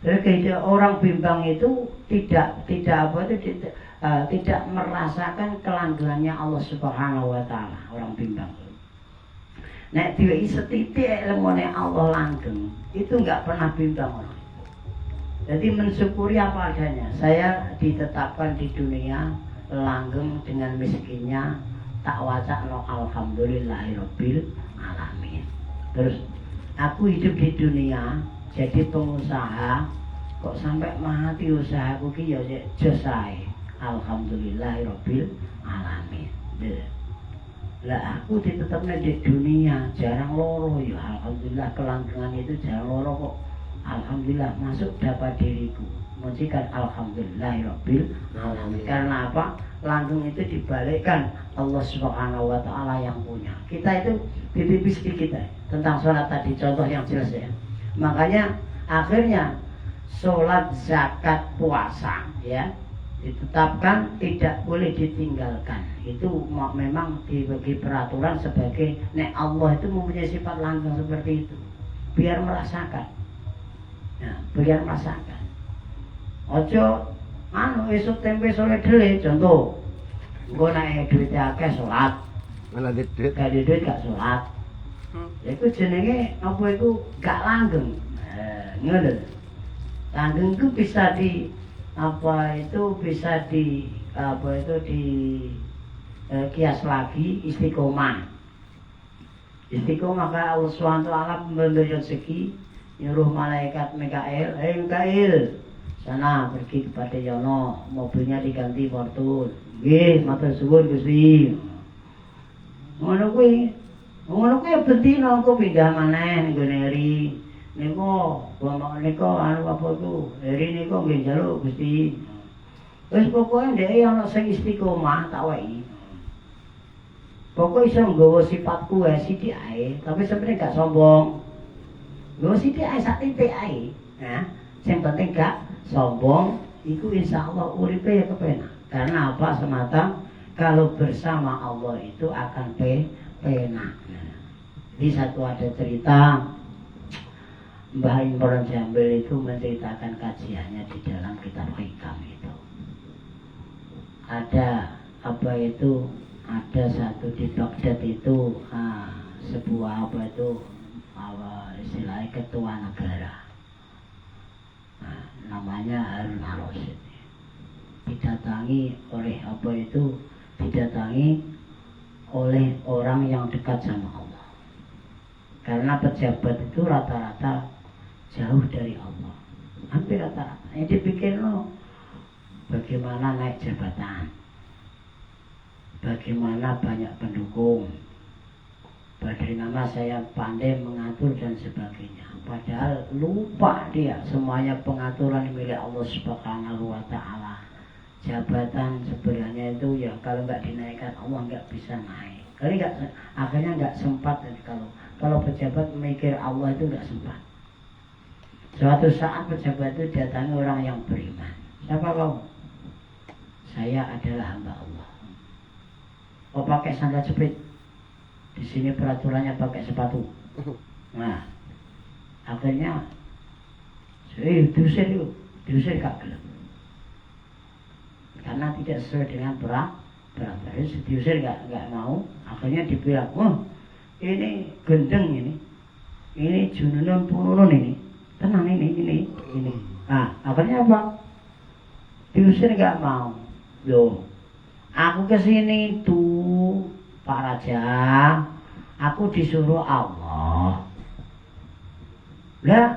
Jadi orang bimbang itu tidak merasakan kelanggengannya Allah Subhanahu wa Ta'ala. Orang bimbang. Nek diweki setitik ilmune Allah langgeng, itu enggak pernah bimbang orang. Jadi mensyukuri apa adanya. Saya ditetapkan di dunia langgeng dengan miskinnya, tak wacakno alhamdulillahirabbil alamin. Terus aku hidup di dunia jadi pengusaha, kok sampai mati usahaku ki ya jos ae. Alhamdulillahirabbil alamin. Lah aku ditetapnya di dunia jarang loro ya, alhamdulillah kelanggengan itu jarang loro kok. Alhamdulillah masuk dapat diriku. Mujikan alhamdulillahirabbil alamin. Karena apa? Langgeng itu dibalikkan Allah Subhanahu wa Ta'ala yang punya. Kita itu ditipis kita tentang sholat tadi, contoh yang jelas ya. Makanya akhirnya sholat, zakat, puasa ya ditetapkan tidak boleh ditinggalkan. Itu memang dibagi peraturan sebagai nek Allah itu mempunyai sifat langgeng seperti itu. Biar merasakan. Nah, biar merasakan. Ojo esuk tempe sore dele contoh. Engko nek duit akeh salat. Malah duit gak sholat. Iku jenenge apa iku gak langgeng. Ngono. Langgeng itu bisa di kias lagi istiqomah. Istiqomah maka Allah SWT memberi rezeki, nyuruh malaikat Mikail, Mikail, sana pergi kepada Yono, mobilnya diganti Fortune. Nggih, matur suwun Gusti. Ngono kuwi bendina engko pindah maneh ning gone eri. Niku bapak niku apa iku? Eri niku nggih njaluk Gusti. Wis pokoke ndek ana sing istiqomah tak wae. Pokoke iso nggawa sifatku sithik ae, tapi sebenarnya gak sombong. Nggawa sithik ae sak titik ae. Nah, sing penting gak sombong, iku insyaallah uripe ya kepenak. Karena apa? Semata kalau bersama Allah itu akan penak. Di satu ada cerita Mbah Imron Jambil itu menceritakan kajiannya di dalam kitab Hikam itu. Ada satu di Baghdad itu sebuah istilahnya ketua negara. Namanya Harun al-Rasyid. Didatangi oleh orang yang dekat sama Allah. Karena pejabat itu rata-rata jauh dari Allah. Hampir rata-rata. Yang dipikir bagaimana naik jabatan, bagaimana banyak pendukung, bagaimana saya pandai mengatur dan sebagainya. Padahal lupa dia semuanya pengaturan milik Allah Subhanahu wa Ta'ala. Jabatan sebenarnya itu ya kalau nggak dinaikkan Allah nggak bisa naik. Akhirnya nggak sempat. Kalau pejabat memikir Allah itu nggak sempat. Suatu saat pejabat itu datangi orang yang beriman. Siapa kau? Saya adalah hamba Allah. Oh pakai sandal jepit. Di sini peraturannya pakai sepatu. Nah, akhirnya diusir gak gelap. Karena tidak sesuai dengan peraturan. Diusir gak mau. Akhirnya dibilang, ini gendeng ini jununun pununun ini. Tenang ini. Nah, akhirnya apa? Diusir gak mau. Loh, aku kesini tuh Pak Raja, aku disuruh Allah. Lah,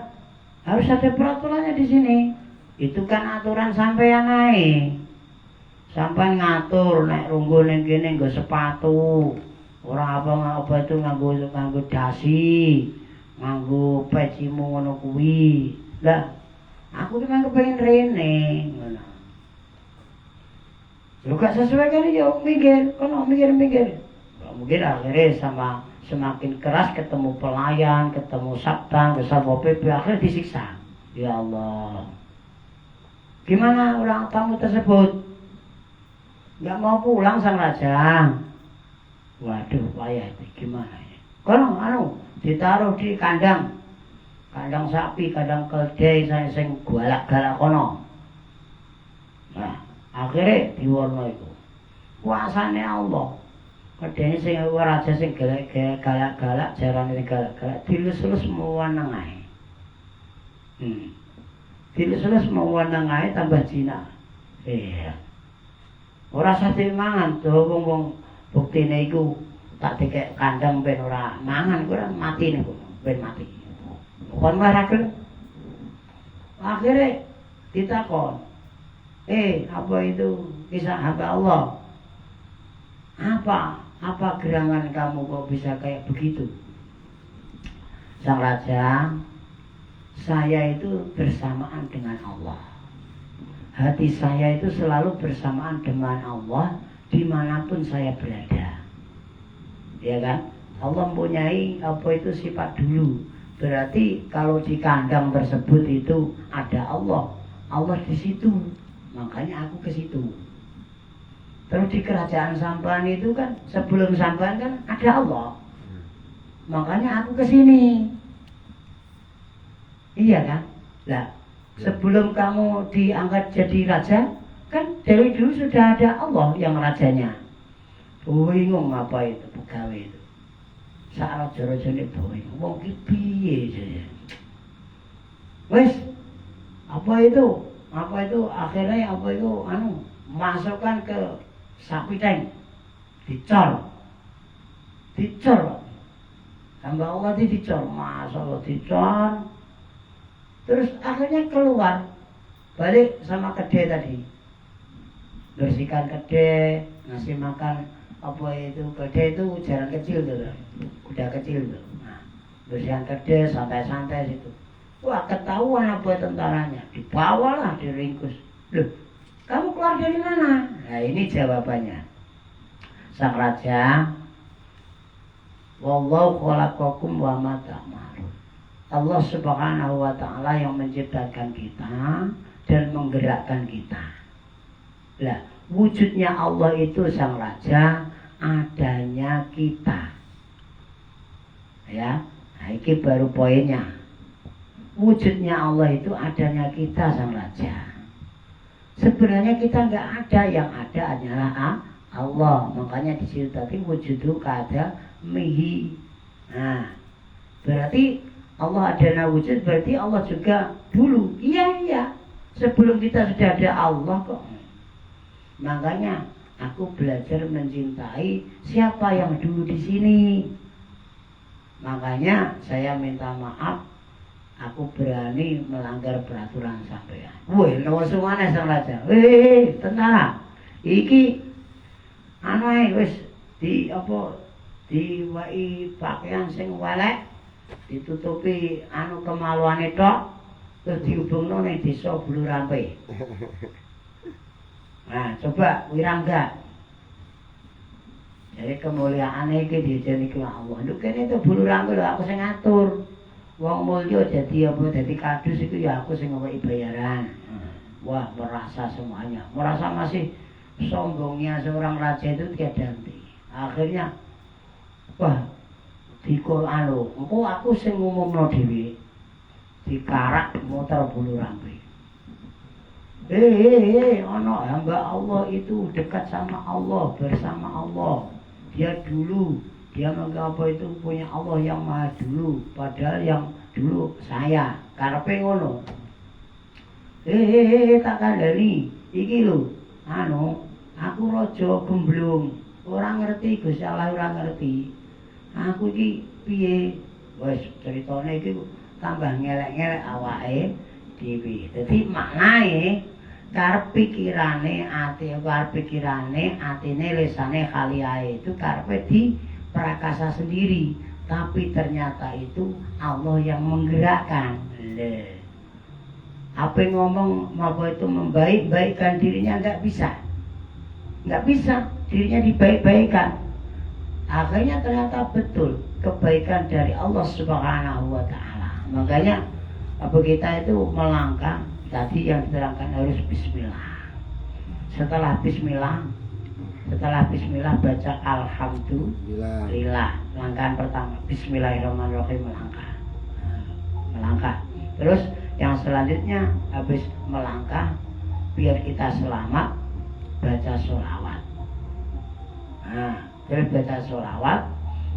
harus ada peraturannya di sini. Itu kan aturan sampeyan naik. Sampeyan ngatur nek runggu ning kene nggo sepatu. Ora apa itu nganggo dasi, nganggo pecimu ngono kuwi. Lah, aku ki memang kepengin rene ngono. Lu gak sesuai kan ya mikir, mikir. Mungkin akhirnya sama semakin keras ketemu pelayan, ketemu satpam, ketemu PP, akhirnya disiksa. Ya Allah. Gimana orang tamu tersebut? Gak mau pulang sang raja. Waduh, payah itu gimana ya? Kono ditaruh di kandang sapi, kandang keledai, sing galak-galak kono. Nah, akhirnya diwarna itu kuasane Allah. Kedene sing raja sing galak-galak jarane galak-galak dilus-lus mewenang ae. Dilus-lus mewenang ae tambah jina. Iya. Ora sate mangan to wong buktine iku tak dikek kandang ben ora mangan ora mati niku, ben mati. Kon marake. Akhirnya ditakon. Apa itu kisah hamba Allah? Apa gerangan kamu kok bisa kayak begitu? Sang raja, saya itu bersamaan dengan Allah. Hati saya itu selalu bersamaan dengan Allah dimanapun saya berada. Ya kan? Allah mempunyai sifat dulu. Berarti kalau di kandang tersebut itu ada Allah di situ. Makanya aku ke situ. Terus di kerajaan sampan itu kan sebelum sampan kan ada Allah. Makanya aku ke sini. Iya kan? Lah, sebelum kamu diangkat jadi raja, kan dari dulu sudah ada Allah yang rajanya. Bingung apa itu pegawai itu. sak raja-rajane boy. Wong ki piye saya. Wes, apa itu? Akhirnya apa itu masukkan ke sapi tank. Dicor. Hamba Allah dicor, masalah dicor. Terus akhirnya keluar balik sama kedai tadi, bersihkan kedai, ngasih makan apa itu. Kedai itu jarang kecil tuh, udah kecil tuh. Nah, bersihkan kedai, santai-santai situ. Wah, ketahuan apa tentaranya, dibawalah, diringkus. Loh, kamu keluar dari mana? Nah, ini jawabannya. Sang raja, wallahu khalaqakum wa ma ta'malun. Allah Subhanahu wa taala yang menciptakan kita dan menggerakkan kita. Lah, wujudnya Allah itu sang raja, adanya kita. Ya, nah, ini baru poinnya. Wujudnya Allah itu adanya kita sang raja. Sebenarnya kita nggak ada, yang ada hanyalah Allah. Makanya di situ tadi wujudu kada mihi. Nah, berarti Allah adalah wujud, berarti Allah juga dulu. Iya. Sebelum kita sudah ada Allah kok. Makanya aku belajar mencintai siapa yang dulu di sini. Makanya saya minta maaf, aku berani melanggar peraturan sampean. Woi, nawa sumane sang raja. Tentara. Iki wis diwai pakaian sing welek, ditutupi kemaluane tok, terus dihubungno ning desa Bulurampe. Nah, coba wirangga. Jadi kemuliaan iki dijeni ku Allah. Lho kene itu Bulurampe lho aku sing ngatur. Wong mulya jadi kadus itu ya aku sing ngeweki bayaran. Wah, merasa semuanya. Merasa masih sombongnya seorang raja itu tiada henti. Akhirnya wah, engko aku sing ngumumno dhewe. Dikarak motor Bulurampe. Hamba Allah itu dekat sama Allah, bersama Allah. Dia punya Allah yang maha dulu, padahal yang dulu saya. Karepe ngono. Tak kandhani. Iki lho, aku raja gemblung. Ora ngerti Gusti Allah, ora ngerti. Aku iki piye? Wes critane iki tambah ngelek-ngelek awake dhewe. Dadi maknae karep pikirane atine lisane khaliae itu karepe diprakasa sendiri, tapi ternyata itu Allah yang menggerakkan. Apa ngomong apa itu membaik-baikkan dirinya nggak bisa dirinya dibaik-baikkan. Akhirnya ternyata betul kebaikan dari Allah Subhanahu wa taala. Makanya apa kita itu melangkah tadi yang diterangkan harus bismillah. Setelah bismillah baca alhamdulillah. Langkah pertama bismillahirrahmanirrahim, melangkah. Terus yang selanjutnya habis melangkah biar kita selamat baca sholawat. Terus baca sholawat,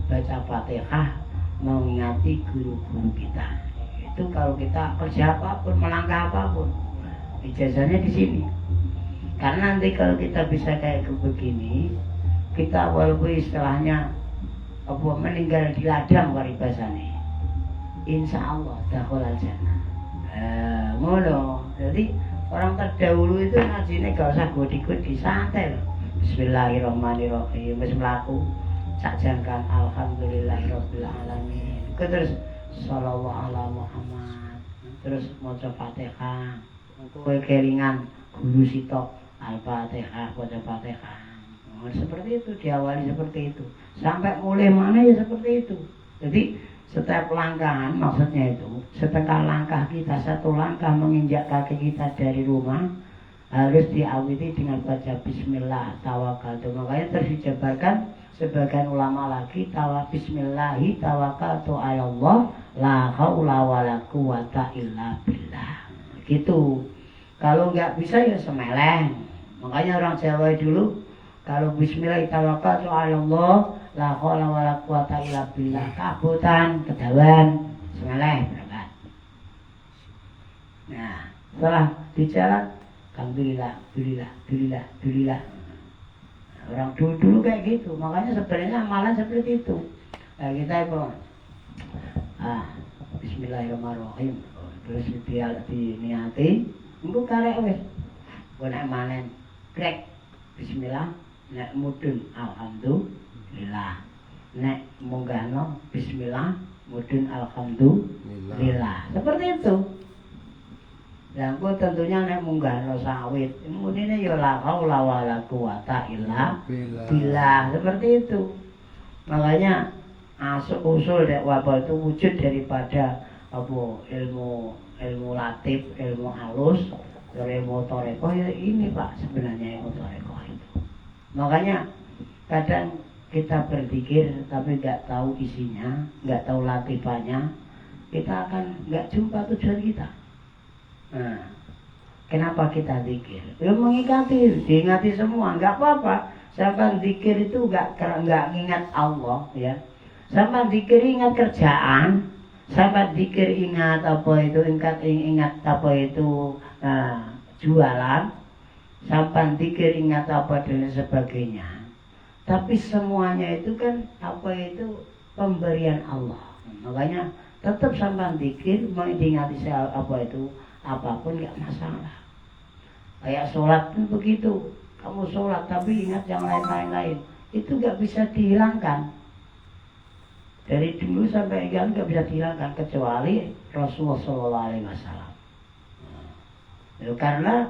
baca Fatihah, mengingati guru-guru kita. Itu kalau kita kerja apapun, melangkah apapun, ijazahnya di sini. Karena nanti kalau kita bisa kayak begini, kita walaupun istilahnya meninggal di ladang waribasane, insya Allah dakhalal jannah. Ngono. Jadi orang terdahulu itu ngajinya gak usah godi-godi, santai loh. Bismillahirrahmanirrahim. Wis mlaku sak jangkan alhamdulillahirabbil alamin. Terus shallallahu ala Muhammad. Terus maca Fatihah. Kowe kelingan guru sitok Al-Fatihah, baca Fatihah. Seperti itu, diawali seperti itu. Sampai mulai mana ya seperti itu. Jadi setiap langkahan maksudnya itu, setengah langkah kita, satu langkah menginjak kaki kita dari rumah harus diawali dengan baca bismillah tawakkaltu. Makanya terus dijabarkan sebagian ulama lagi bismillahi tawakkaltu ala Allah la haula wala quwata illa billah. Gitu. Kalau nggak bisa ya semeleng. Makanya orang Jawa dulu kalau bismillah tawakkaltu ala Allah la haula wala quwata illa billah kabutan kedawan semeleh berangkat. Nah, setelah di jalan alhamdulillah. Orang dulu kayak gitu, makanya sebenarnya amalan seperti itu. Nah, kita itu bismillahirrahmanirrahim. Terus diniati, engko karek wis. Nek manen krek bismillah, nek mudun alhamdulillah. Nek munggahno bismillah, mudun alhamdulillah. Seperti itu. Dan aku tentunya nek munggahno sawit, mudine ya la haula wala quwata illa billah. Seperti itu. Makanya usul apa itu wujud daripada apa ilmu latif, ilmu halus, ilmu toreko ya ini Pak sebenarnya ilmu toreko itu. Makanya kadang kita berzikir tapi nggak tahu isinya, nggak tahu latifannya, kita akan nggak jumpa tujuan kita. Nah, kenapa kita zikir? Ya mengingati, diingati semua, nggak apa-apa. Sampai zikir itu nggak ingat Allah, ya. Sampai zikir ingat kerjaan, sampai zikir ingat apa itu, ingat apa itu jualan, sampai zikir ingat apa dan sebagainya. Tapi semuanya itu kan apa itu pemberian Allah. Makanya tetap sampai zikir, mengingati apa itu. Apapun nggak masalah. Kayak sholat pun begitu. Kamu sholat tapi ingat yang lain-lain, itu nggak bisa dihilangkan. Dari dulu sampai sekarang nggak bisa dihilangkan kecuali Rasulullah SAW. Karena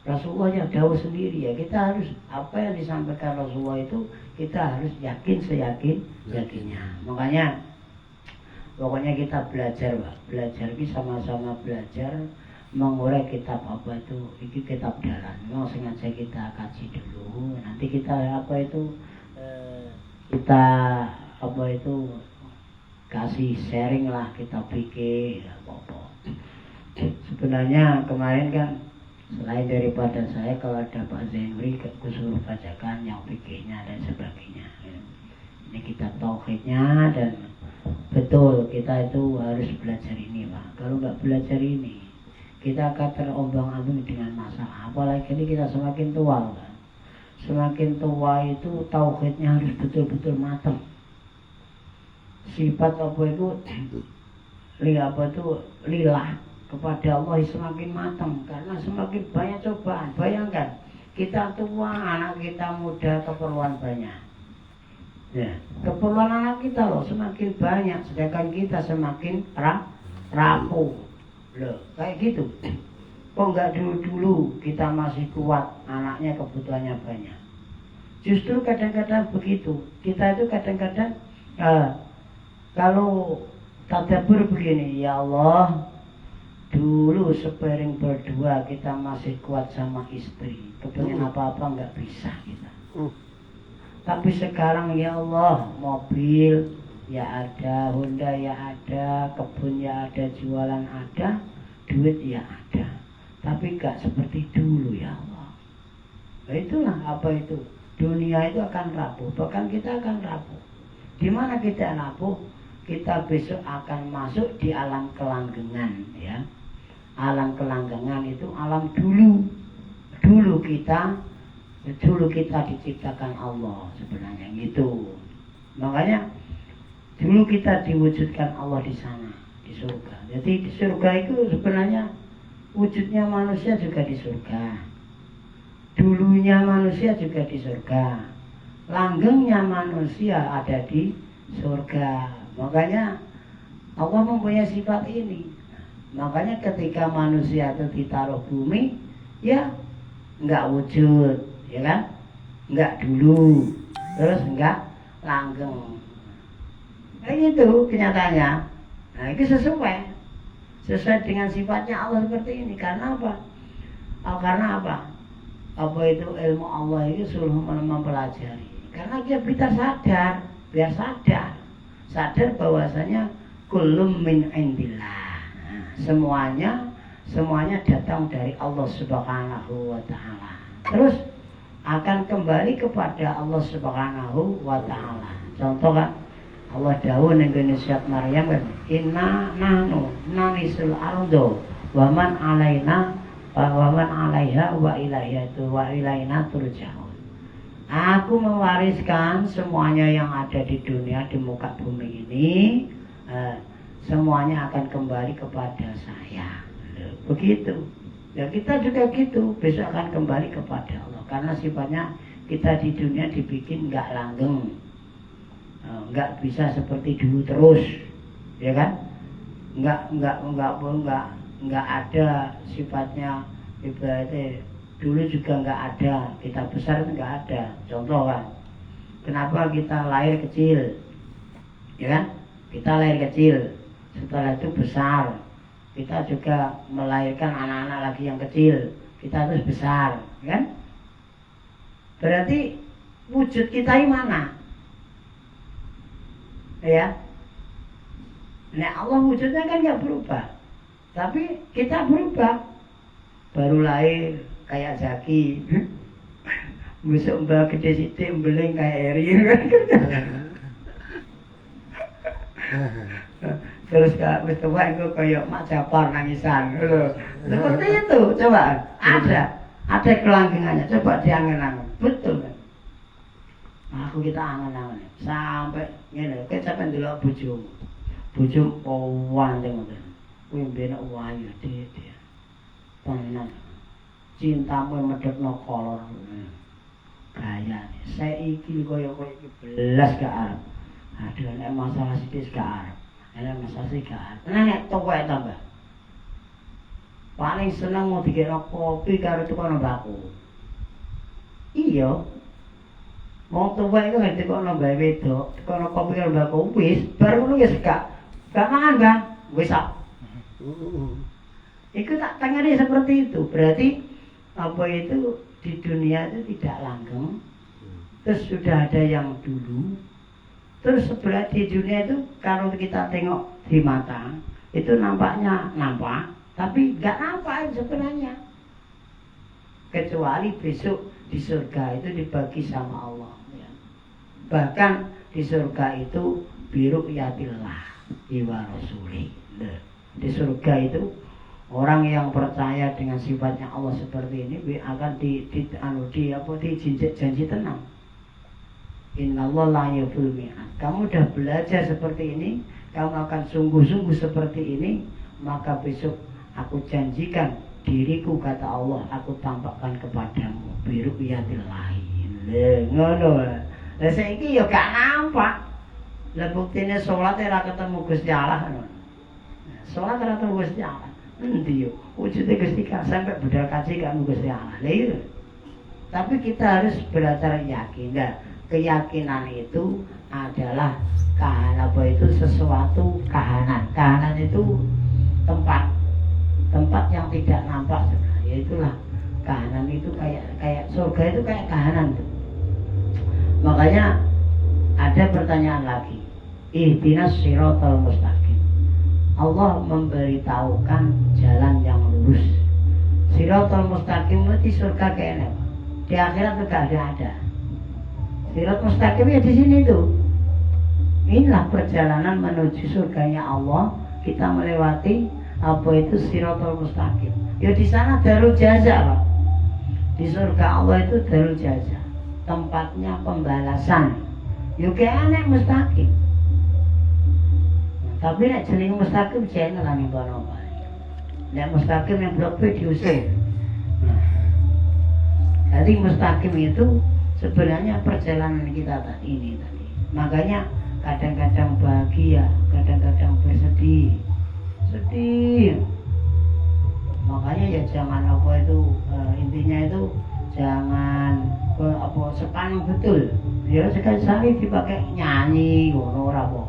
Rasulullah yang jauh sendiri ya, kita harus apa yang disampaikan Rasulullah itu kita harus yakin seyakinnya. Makanya pokoknya kita belajar Pak, belajar ini sama-sama belajar mengurai kitab apa itu, ini kitab jalan. Memang sengaja kita kaji dulu, nanti kita apa itu kita apa itu kasih sharing lah, kita pikir apa. Sebenarnya kemarin kan selain daripada saya, kalau ada Pak Zainuri kusuruh bacakan yang pikirnya dan sebagainya. Ini kita tauhidnya dan betul kita itu harus belajar ini Pak. Kalau nggak belajar ini kita akan terombang-ambing dengan masalah. Apalagi ini kita semakin tua Pak. Semakin tua itu tauhidnya harus betul-betul matang. Sifat apa itu lillah kepada Allah semakin matang karena semakin banyak cobaan. Bayangkan kita tua, anak kita muda, keperluan banyak. Ya, keperluan anak kita loh semakin banyak, sedangkan kita semakin rapuh. Loh, kayak gitu. Kok nggak dulu kita masih kuat, anaknya kebutuhannya banyak. Justru kadang-kadang begitu. Kita itu kadang-kadang kalau tadabbur begini, ya Allah, dulu sepiring berdua kita masih kuat sama istri. Kepengen apa-apa nggak bisa kita. Tapi sekarang ya Allah, mobil ya ada, Honda ya ada, kebun ya ada, jualan ada, duit ya ada. Tapi gak seperti dulu ya Allah. Nah, itulah apa itu. Dunia itu akan rapuh, bahkan kita akan rapuh. Di mana kita rapuh? Kita besok akan masuk di alam kelanggengan ya. Alam kelanggengan itu alam dulu. Dulu kita diciptakan Allah sebenarnya gitu. Makanya dulu kita diwujudkan Allah di sana, di surga. Jadi di surga itu sebenarnya wujudnya manusia juga di surga. Dulunya manusia juga di surga. Langgengnya manusia ada di surga. Makanya Allah mempunyai sifat ini. Makanya ketika manusia itu ditaruh bumi, ya enggak wujud, ya kan? Enggak dulu, terus enggak langgeng. Kayak gitu kenyataannya. Nah itu sesuai dengan sifatnya Allah seperti ini. Karena apa? Karena apa? Apa itu ilmu Allah itu suruh mempelajari. Karena kita biar sadar bahwasanya kullum min indillah. Nah, semuanya datang dari Allah Subhanahu wa taala. Terus akan kembali kepada Allah Subhanahu wa taala. Contoh kan Allah dawuh ning kene surat Maryam kan inna nahnu narisul ardo wa man alaina wa man alaiha wa ilaina turja'un. Aku mewariskan semuanya yang ada di dunia di muka bumi ini, semuanya akan kembali kepada saya. Begitu. Ya kita juga gitu, besok akan kembali kepada Allah. Karena sifatnya kita di dunia dibikin nggak langgeng, nggak bisa seperti dulu terus, ya kan? Nggak ada sifatnya ibaratnya dulu juga nggak ada, kita besar itu nggak ada. Contoh kan, kenapa kita lahir kecil, ya kan? Kita lahir kecil, setelah itu besar, kita juga melahirkan anak-anak lagi yang kecil, kita terus besar, ya kan? Berarti wujud kita ini mana? Ya, nah Allah wujudnya kan nggak berubah, tapi kita berubah. Baru lahir kayak Zaki, besok mbak gede sidik mbeling kayak Eri kan. Terus kak tua itu kayak Mak Japar nangisan loh. Seperti itu, coba ada kelanggengannya, coba diangen-angen, betul kan? Aku kita angen-angen sampai ngene, kita sampai ndelok bojomu wandeng ngoten. Kuwi mbenek wayu dia. Tenan. Cintamu medhekno kolor. Gayane saiki koyo iki belas gak arep. Aduh nek masalah sithik gak arep. Nek masalah sithik gak arep. Nek tuwek tambah. Paling seneng mau dikira kopi karo tukang baku. Iya. Wong tuwek iku nek dikono bae wedok, dikono kopi karo baku wis, bar ngono wis gak mangan kan? Wis sak. Itu tak tangani seperti itu. Berarti apa itu di dunia itu tidak langgeng. Terus sudah ada yang dulu. Terus sebelah di dunia itu kalau kita tengok di mata itu nampaknya nampak, tapi nggak nampak sebenarnya. Kecuali besok di surga itu dibagi sama Allah. Ya. Bahkan di surga itu biru yatillah iwa rasuli. Di surga itu orang yang percaya dengan sifatnya Allah seperti ini akan dijinjak janji tenang. Innallaha la yukhlifu mi'ad. Kamu udah belajar seperti ini, kamu akan sungguh-sungguh seperti ini, maka besok aku janjikan diriku kata Allah, aku tampakkan kepadamu biru'yatillahi. Ngono. Lah saiki ya gak nampak. Lah buktine salat ora ketemu Gusti Allah ngono. Salat ora ketemu Gusti Allah. Endi yo wujude Gusti Allah sampai budal kaji kan Gusti Allah. Lah iya. Tapi kita harus belajar yakin. Nah, keyakinan itu adalah kahanan apa itu sesuatu kahanan. Kahanan itu tempat yang tidak nampak sebenarnya. Itulah kahanan itu kayak surga itu kayak kahanan tuh. Makanya ada pertanyaan lagi. Ihdinas shiratal mustaqim. Allah memberitahukan jalan yang lurus. Shiratal mustaqim itu surga kayaknya. Di akhirat juga ada. Sirat mustaqim ya di sini tuh. Inilah perjalanan menuju surganya Allah. Kita melewati apa itu Siratul Mustaqim. Ya di sana darul jaza, Pak. Di surga Allah itu darul jaza. Tempatnya pembalasan. Ya kayak aneh mustaqim. Nah, tapi nek jeneng mustaqim jeneng lah ning kono. Nek mustaqim yang blok B diusir. Nah, jadi mustaqim itu sebenarnya perjalanan kita ini tadi. Makanya kadang-kadang bahagia, kadang-kadang bersedih. Sedih. Makanya ya jangan apa itu intinya itu jangan apa sepaneng betul. Ya sekali-sekali dipakai nyanyi ngono ora apa.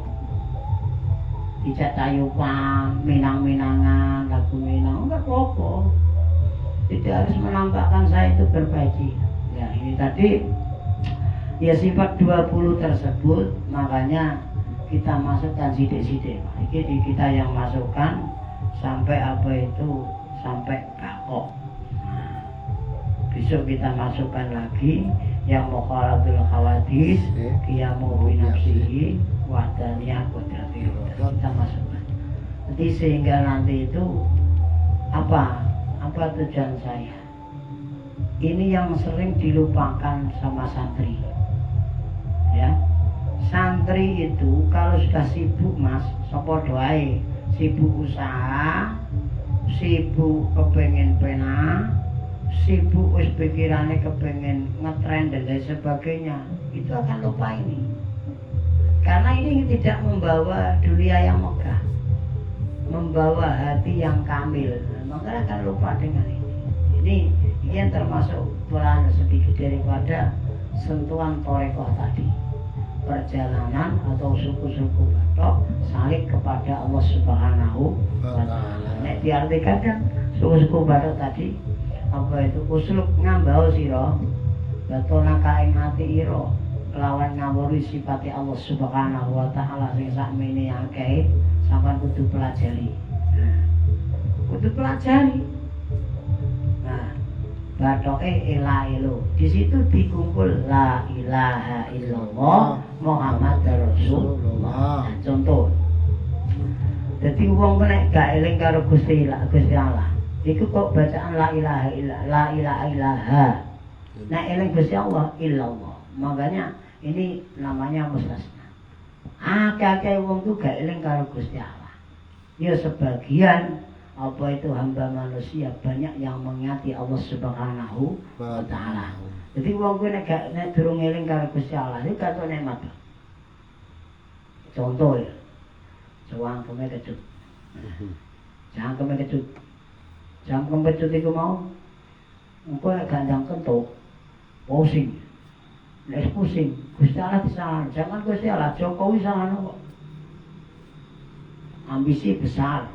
Dijak tayupan, minang-minangan, lagu minang enggak apa-apa. Tidak harus menampakkan saya itu berbagi. Ya ini tadi ya sifat 20 tersebut, makanya kita masukkan sidik-sidik. Ini kita yang masukkan sampai apa itu sampai bakok. Nah, besok kita masukkan lagi yang mukhalatul khawadis, qiyamu bi nafsihi, wahdaniyah qudrati. Kita masukkan. Jadi sehingga nanti itu apa tujuan saya? Ini yang sering dilupakan sama santri. Ya. Santri itu kalau sudah sibuk Mas, sapa doae, sibuk usaha, sibuk kepengen pena, sibuk wis pikirannya kepengen ngetren dan lain sebagainya, itu akan lupa ini. Karena ini tidak membawa dunia yang megah, membawa hati yang kamil, maka akan lupa dengan ini. Ini yang termasuk peran sedikit daripada sentuhan torekoh tadi, perjalanan atau suku-suku batok salik kepada Allah Subhanahu wa Ta'ala. Nek diartikan kan suku-suku batok tadi apa itu usluk ngambau sira batona kaing ati ira lawan ngawuri sifati Allah Subhanahu wa Ta'ala sing sakmene akeh sampean kudu pelajari. Kudu pelajari. Nah, batoke ilailo. Di situ dikumpul la ilaha illallah Muhammad Rasulullah. Nah, contoh. Jadi wong nek gak eling karo Gusti Allah, iku kok bacaan la ilaha illallah. Nek eling Gusti Allah illallah. Makanya ini namanya mustasna. Akeh wong tuh gak eling karo Gusti Allah. Ya sebagian apa itu hamba manusia banyak yang mengingati Allah Subhanahu wa Ta'ala. Jadi wong kuwi nek durung eling karo Gusti Allah iki katon nikmat. Contoh ya. Cangkeme kecut. Cangkeme kecut. Cangkem kecut iku mau engko nek gandang kentut pusing. Nek pusing, Gusti Allah disalahno. Jangan Gusti Allah, Jokowi salahno kok. Ambisi besar,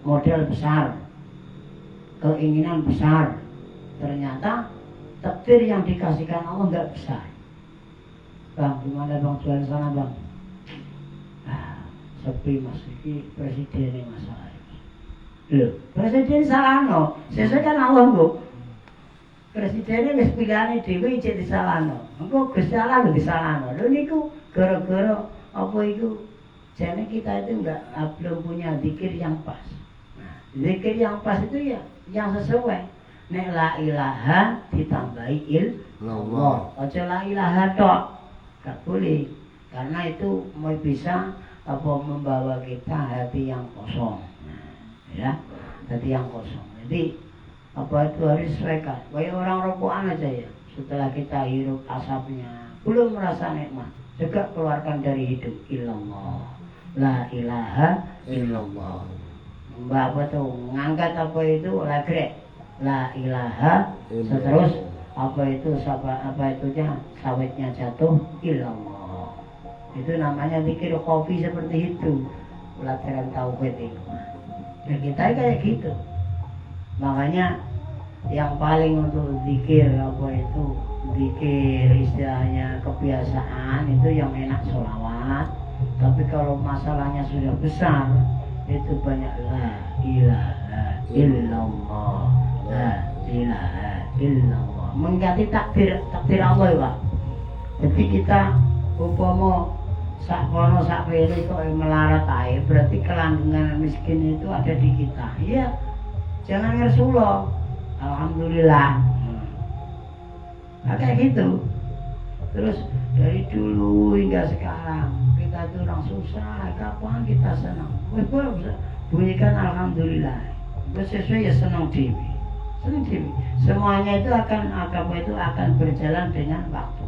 model besar, keinginan besar. Ternyata takdir yang dikasihkan Allah enggak besar. Bang, gimana Bang jual sana Bang? Sepi Mas, ini presiden yang masalah. Loh, presiden salahno, sesuai kan Allah kok. Presidennya wis pilihane dhewe cek disalahno. Engko Gusti Allah lho disalahno. Lho niku gara-gara apa iku? Jane kita itu belum punya zikir yang pas. Nah, zikir yang pas itu ya yang sesuai. Nek la ilaha ditambahi illallah. Aja la ilaha tok. Gak boleh. Karena itu mau bisa apa membawa kita hati yang kosong. Nah, ya, hati yang kosong. Jadi apa itu harus disesuaikan. Kayak orang rokokan aja ya. Setelah kita hirup asapnya, belum merasa nikmat, juga keluarkan dari hidup illallah. La ilaha illallah. Mbak apa tuh ngangkat apa itu lagrek. La ilaha. Terus apa itu itunya sawitnya jatuh illallah. Itu namanya zikir kopi seperti itu. Pelajaran tauhid itu. Nah, kita kayak gitu. Makanya yang paling untuk zikir apa itu zikir istilahnya kebiasaan itu yang enak sholawat. Tapi kalau masalahnya sudah besar itu banyak la ilaha illallah, la ilaha illallah. Mengganti takdir Allah ya Pak. Jadi kita umpama sak kono sak kene kok melarat ae berarti kelanggengan miskin itu ada di kita. Iya. Jangan ngersulo. Alhamdulillah. Nah, kayak gitu. Terus dari dulu hingga sekarang kita tuh orang susah, kapan kita senang. Bunyikan alhamdulillah. Sesuai ya senang dewi. Senang dewi. Semuanya itu akan berjalan dengan waktu.